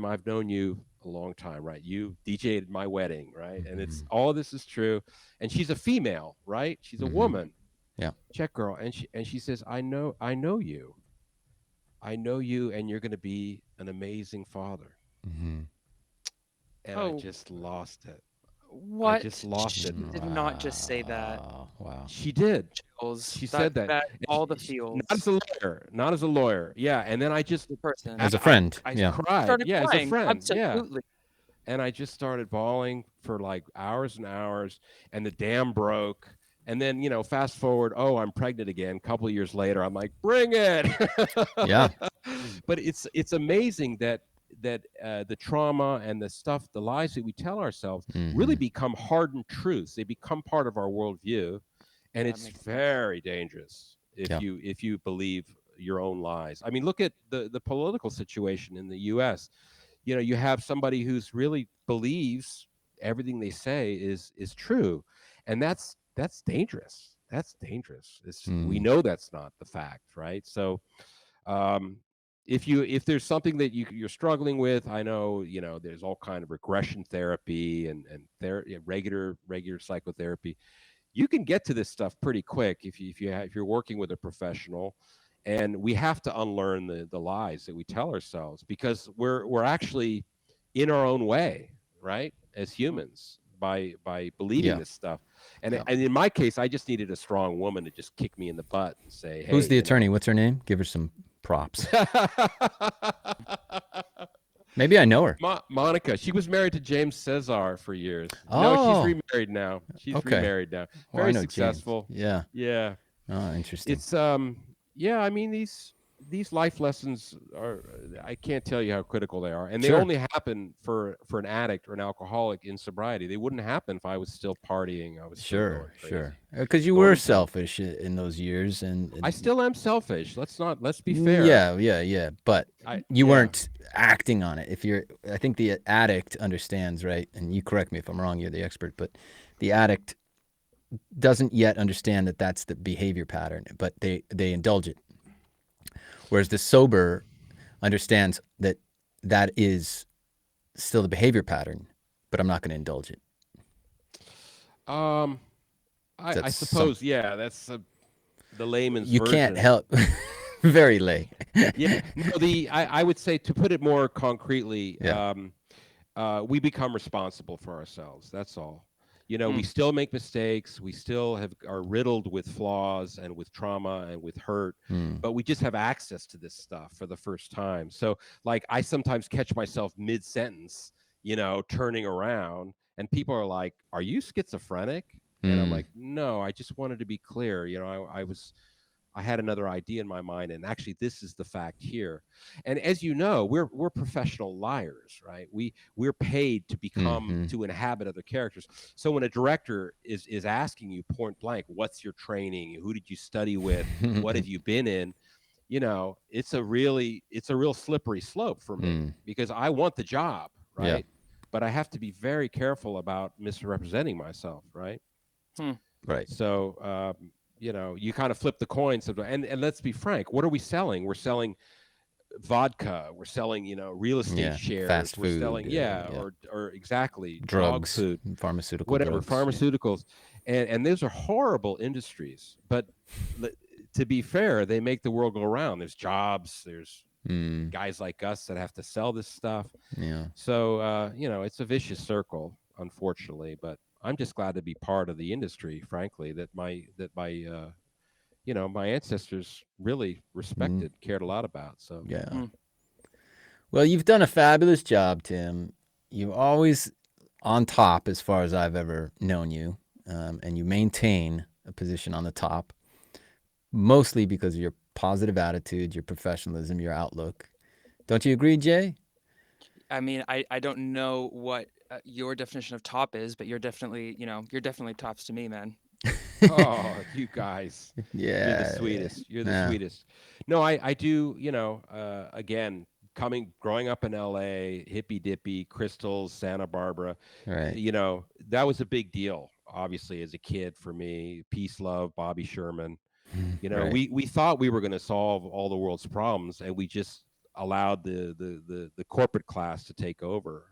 I've known you a long time, right? You DJ'd my wedding, right? And it's all this is true. And she's a female, right? She's a woman, Yeah, Czech girl, and she says, I know you, and you're going to be an amazing father. And I just lost it. What? I just lost She it. did not just say that. Wow. She did. Chills. She said that. All the feels. Not as a lawyer. Yeah. And then I just person. As a friend. I Yeah. cried. Started Yeah, crying. as a friend. Absolutely. Yeah. And I just started bawling for like hours and hours, and the dam broke. And then, fast forward, I'm pregnant again. A couple of years later, I'm like, bring it. Yeah. But it's amazing that the trauma and the stuff, the lies that we tell ourselves really become hardened truths. They become part of our worldview. And it's very dangerous if you believe your own lies. I mean, look at the political situation in the U.S. You have somebody who's really believes everything they say is true, and that's dangerous. That's dangerous. We know that's not the fact, right? So, if there's something that you're struggling with, I know there's all kind of regression therapy and regular psychotherapy. You can get to this stuff pretty quick if you're working with a professional. And we have to unlearn the lies that we tell ourselves, because we're actually in our own way, right? As humans, by believing this stuff. And in my case, I just needed a strong woman to just kick me in the butt and say, hey. Who's the attorney? What's her name? Give her some props. Maybe I know her. Monica. She was married to James Cesar for years. Oh. No, she's remarried now. Remarried now. Well, Very I know successful. James. Yeah. Yeah. Oh, interesting. It's I mean, these life lessons are, I can't tell you how critical they are. And they only happen for an addict or an alcoholic in sobriety. They wouldn't happen if I was still partying. I was sure. Because you were selfish in those years, and I still am selfish. Let's be fair. Yeah. But you weren't acting on it. I think the addict understands, right? And you correct me if I'm wrong, you're the expert, but the addict doesn't yet understand that that's the behavior pattern, but they indulge it. Whereas the sober understands that is still the behavior pattern, but I'm not going to indulge it. I suppose, that's the layman's version. You can't help. Very lay. Yeah. No, I would say, to put it more concretely, we become responsible for ourselves. That's all. We still make mistakes. We still are riddled with flaws and with trauma and with hurt, but we just have access to this stuff for the first time. So, like, I sometimes catch myself mid-sentence, turning around, and people are like, "Are you schizophrenic?" And I'm like, "No, I just wanted to be clear. I had another idea in my mind, and actually this is the fact here." And as you know, we're professional liars, right? We're paid to become to inhabit other characters. So when a director is asking you point blank, what's your training? Who did you study with? What have you been in? It's a real slippery slope for me, because I want the job, right? Yeah. But I have to be very careful about misrepresenting myself, right? Right. So you kind of flip the coin. And let's be frank, what are we selling? We're selling vodka. We're selling, real estate shares. Fast we're food. Selling, or exactly. Drugs, food, pharmaceutical whatever, drugs. Pharmaceuticals. And those are horrible industries. But to be fair, they make the world go around. There's jobs. There's guys like us that have to sell this stuff. Yeah. So, it's a vicious circle, unfortunately. But I'm just glad to be part of the industry, frankly, that my ancestors really respected, cared a lot about. So Well, you've done a fabulous job, Tim. You're always on top as far as I've ever known you, and you maintain a position on the top, mostly because of your positive attitude, your professionalism, your outlook. Don't you agree, Jay? I mean, I don't know what your definition of top is, but you're definitely tops to me, man. Oh, you guys. Yeah. You're the sweetest. You're the sweetest. No, I do, again, growing up in LA, hippy dippy, Crystals, Santa Barbara, Right. you know, that was a big deal, obviously, as a kid for me. Peace, love, Bobby Sherman. You know, Right. we thought we were going to solve all the world's problems, and we just allowed the corporate class to take over.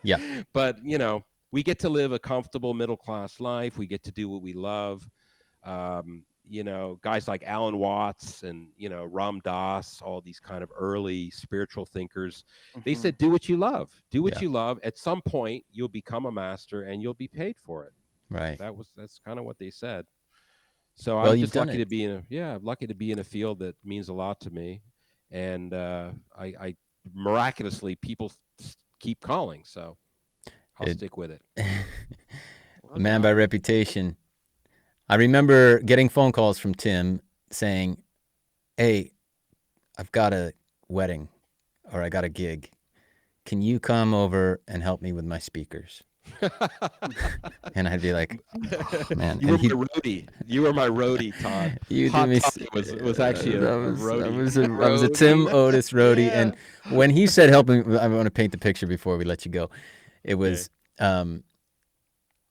Yeah. But, you know, we get to live a comfortable middle class life. We get to do what we love. You know, guys like Alan Watts and, you know, Ram Dass, all these kind of early spiritual thinkers, they Mhm. said, do what you love. Do what Yeah. you love. At some point, you'll become a master and you'll be paid for it. Right. That's kind of what they said. So Well, I'm you've just done lucky it. to be I'm lucky to be in a field that means a lot to me. And I miraculously, people keep calling. So I'll It- stick with it. Well A man by done. reputation. I remember getting phone calls from Tim saying, "Hey, I've got a wedding or I got a gig. Can you come over and help me with my speakers?" And I'd be like, "Oh, man." You And were my roadie. You were my roadie, Todd. you Hot do me. Toddy was actually a roadie. I was a Tim Roadie. Otis roadie, Yeah. and when he said help me, I want to paint the picture before we let you go. It was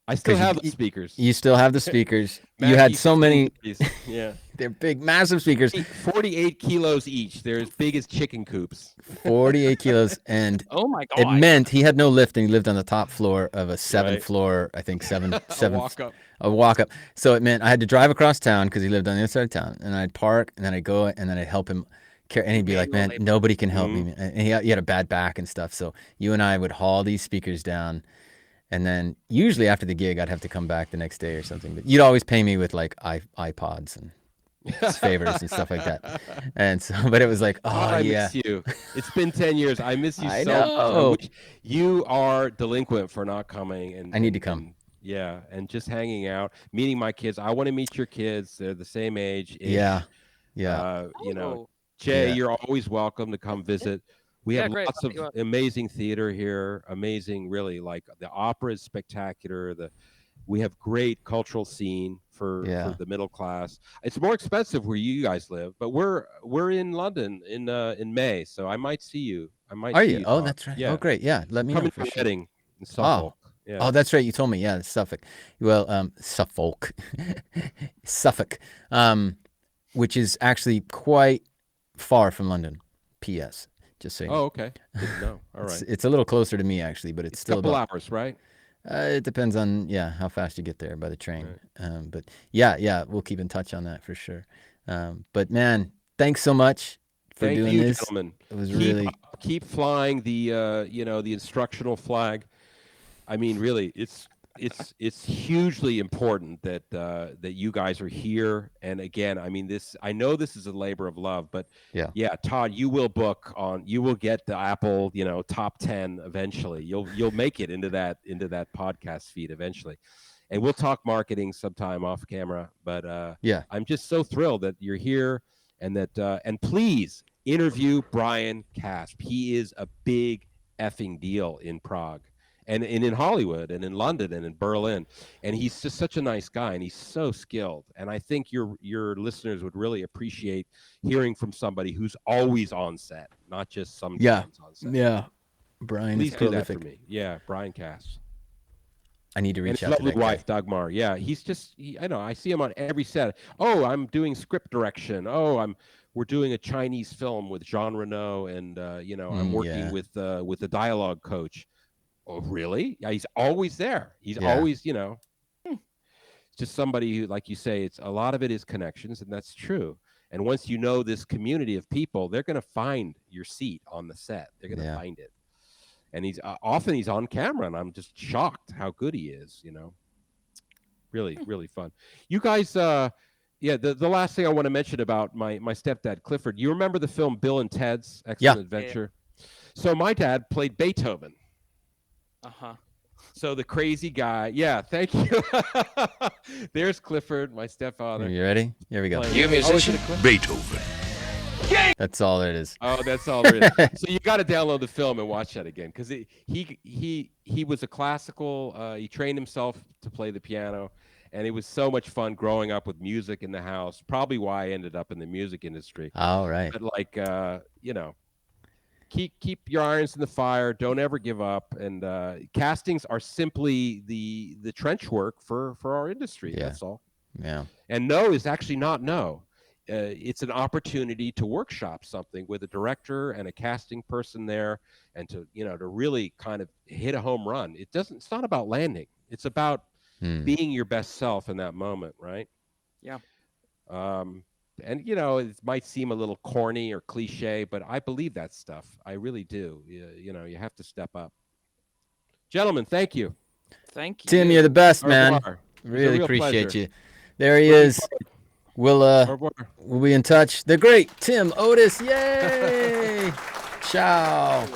I still 'cause you- have the speakers. you still have the speakers. You Mackie had so many. 1530s. Yeah. They're big, massive speakers. 48 kilos each. They're as big as chicken coops. 48 kilos, and Oh my it god. meant he had no lift, and he lived on the top floor of a seven Right. floor, I think seven Walk up. a walk up. So it meant I had to drive across town because he lived on the other side of town, and I'd park, and then I'd go, and then I'd help him carry, and he'd be like, Manual "Man, labor. nobody can help Mhm. me," and he had a bad back and stuff. So you and I would haul these speakers down, and then usually after the gig, I'd have to come back the next day or something. But you'd always pay me with like iPods and favors and stuff like that. And so, but it was like, Todd, oh I yeah, miss you. It's been 10 years. I miss you I so much. I know. wish you are delinquent for not coming. And I need to and- come. and, yeah, and just hanging out, meeting my kids. I want to meet your kids. They're the same age. Yeah. Yeah. You know, Oh, Jay, Yeah. you're always welcome to come visit. We Yeah, have great. lots I'll of hit you up. amazing theater here. Amazing, really. Like the opera is spectacular. We have great cultural scene for Yeah. the middle class. It's more expensive where you guys live, but we're in London in May, so I might see you. I might Are see you? you. Oh, Todd. that's right. Yeah, Oh, great. Yeah. Let me know coming for to a sure. wedding in Suffolk. Yeah. Oh, that's right. You told me. Yeah, Suffolk. Well, Suffolk, Suffolk, which is actually quite far from London. P.S. Just so you know. Oh, okay. Didn't know. All right. It's a little closer to me actually, but it's It's a still couple about. hours, right? It depends on how fast you get there by the train. But yeah, we'll keep in touch on that for sure. But man, thanks so much for Thank doing you, this. gentlemen. It was really Keep flying the the instructional flag. I mean, really, it's hugely important that that you guys are here. And again, I mean, I know this is a labor of love, but yeah. Todd, you will you will get the Apple, top 10 eventually. You'll make it into that podcast feed eventually, and we'll talk marketing sometime off camera. But Yeah. I'm just so thrilled that you're here, and that and please interview Brian Casp. He is a big effing deal in Prague. And in Hollywood and in London and in Berlin. And he's just such a nice guy, and he's so skilled. And I think your listeners would really appreciate hearing from somebody who's always on set, not just sometimes on set. Yeah. Brian Please is do that prolific. for me. Yeah, Brian Cass. I need to And reach his out to lovely that guy. wife, Dagmar. Yeah, he's just, I know, I see him on every set. Oh, I'm doing script direction. Oh, we're doing a Chinese film with Jean Reno, and I'm working with the dialogue coach. Oh, really? Yeah, he's always there. He's always, it's just somebody who, like you say, it's a lot of it is connections, and that's true. And once you know this community of people, they're going to find your seat on the set. They're going to find it. And he's often on camera, and I'm just shocked how good he is. Really, really fun. You guys, the last thing I want to mention about my stepdad Clifford. You remember the film Bill and Ted's Excellent Adventure? So my dad played Beethoven. Uh-huh. So the crazy guy. Yeah, thank you. There's Clifford, my stepfather. Are you ready? Here we go. You a musician? Beethoven. That's all it is. Oh, that's all there is. So you got to download the film and watch that again, because he was a classical. He trained himself to play the piano, and it was so much fun growing up with music in the house. Probably why I ended up in the music industry. All right. But like keep your irons in the fire. Don't ever give up. And castings are simply the trench work for our industry. Yeah. That's all. Yeah. And no is actually not no. It's an opportunity to workshop something with a director and a casting person there, and to really kind of hit a home run. It's not about landing. It's about being your best self in that moment, right? Yeah. And it might seem a little corny or cliche, but I believe that stuff. I really do. You have to step up. Gentlemen, thank you. Thank you. Tim, you're the best, man. Revoir. Really real appreciate pleasure. you. There he is. We'll be in touch. The great Tim Otis. Yay! Ciao.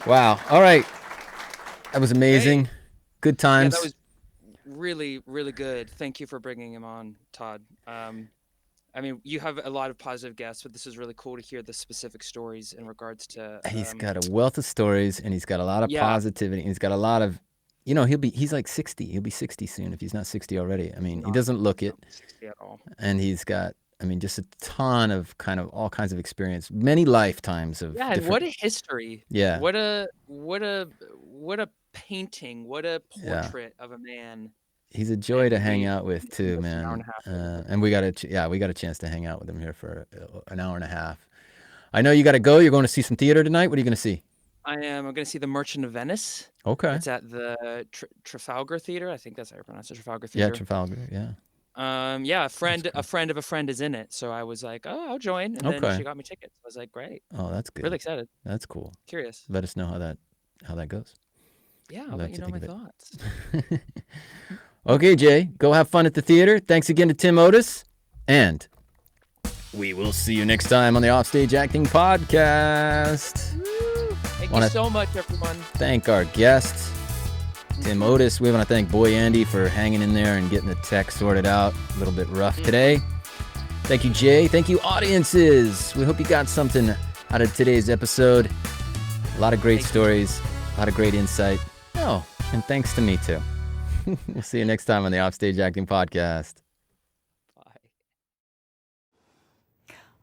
Wow. All right. That was amazing. Hey. Good times. Yeah, that was really, really good. Thank you for bringing him on, Todd. I mean, you have a lot of positive guests, but this is really cool to hear the specific stories in regards to. He's got a wealth of stories, and he's got a lot of positivity. And he's got a lot of, he's like 60. He'll be 60 soon if he's not 60 already. I mean, he doesn't look it. 60 at all. And he's got, just a ton of kind of all kinds of experience, many lifetimes of. Yeah, and what a history. Yeah. What a painting. What a portrait of a man. He's a joy to hang out with too, man. And we got a chance to hang out with him here for an hour and a half. I know you got to go. You're going to see some theater tonight. What are you going to see? I'm going to see The Merchant of Venice. Okay. It's at the Trafalgar Theater. I think that's how you pronounce it, Trafalgar Theater. Yeah, Trafalgar. Yeah. A friend of a friend is in it, so I was like, "Oh, I'll join." And then she got me tickets. I was like, "Great." Oh, that's good. Really excited. That's cool. Curious. Let us know how that goes. Yeah, I'll let you know my thoughts. Okay, Jay, go have fun at the theater. Thanks again to Tim Otis, and we will see you next time on the Offstage Acting Podcast. Thank you so much, everyone. Thank our guest, Tim Otis. We want to thank Boy Andy for hanging in there and getting the tech sorted out. A little bit rough today. Thank you, Jay. Thank you, audiences. We hope you got something out of today's episode. A lot of great stories, a lot of great insight. Oh, and thanks to me, too. We'll see you next time on the Offstage Acting Podcast. Bye.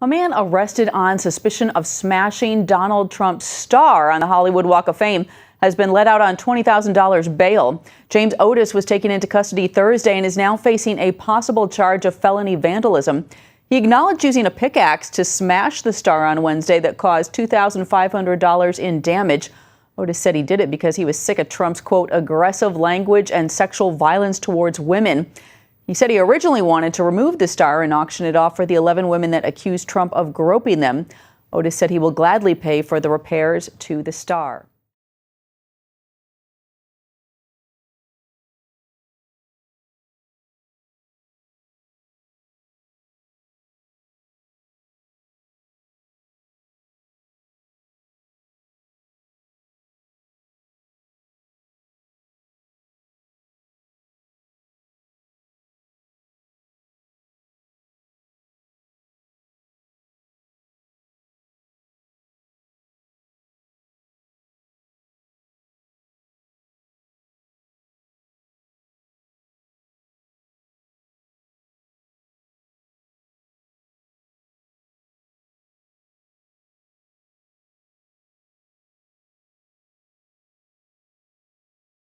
A man arrested on suspicion of smashing Donald Trump's star on the Hollywood Walk of Fame has been let out on $20,000 bail. James Otis was taken into custody Thursday and is now facing a possible charge of felony vandalism. He acknowledged using a pickaxe to smash the star on Wednesday that caused $2,500 in damage. Otis said he did it because he was sick of Trump's, quote, aggressive language and sexual violence towards women. He said he originally wanted to remove the star and auction it off for the 11 women that accused Trump of groping them. Otis said he will gladly pay for the repairs to the star.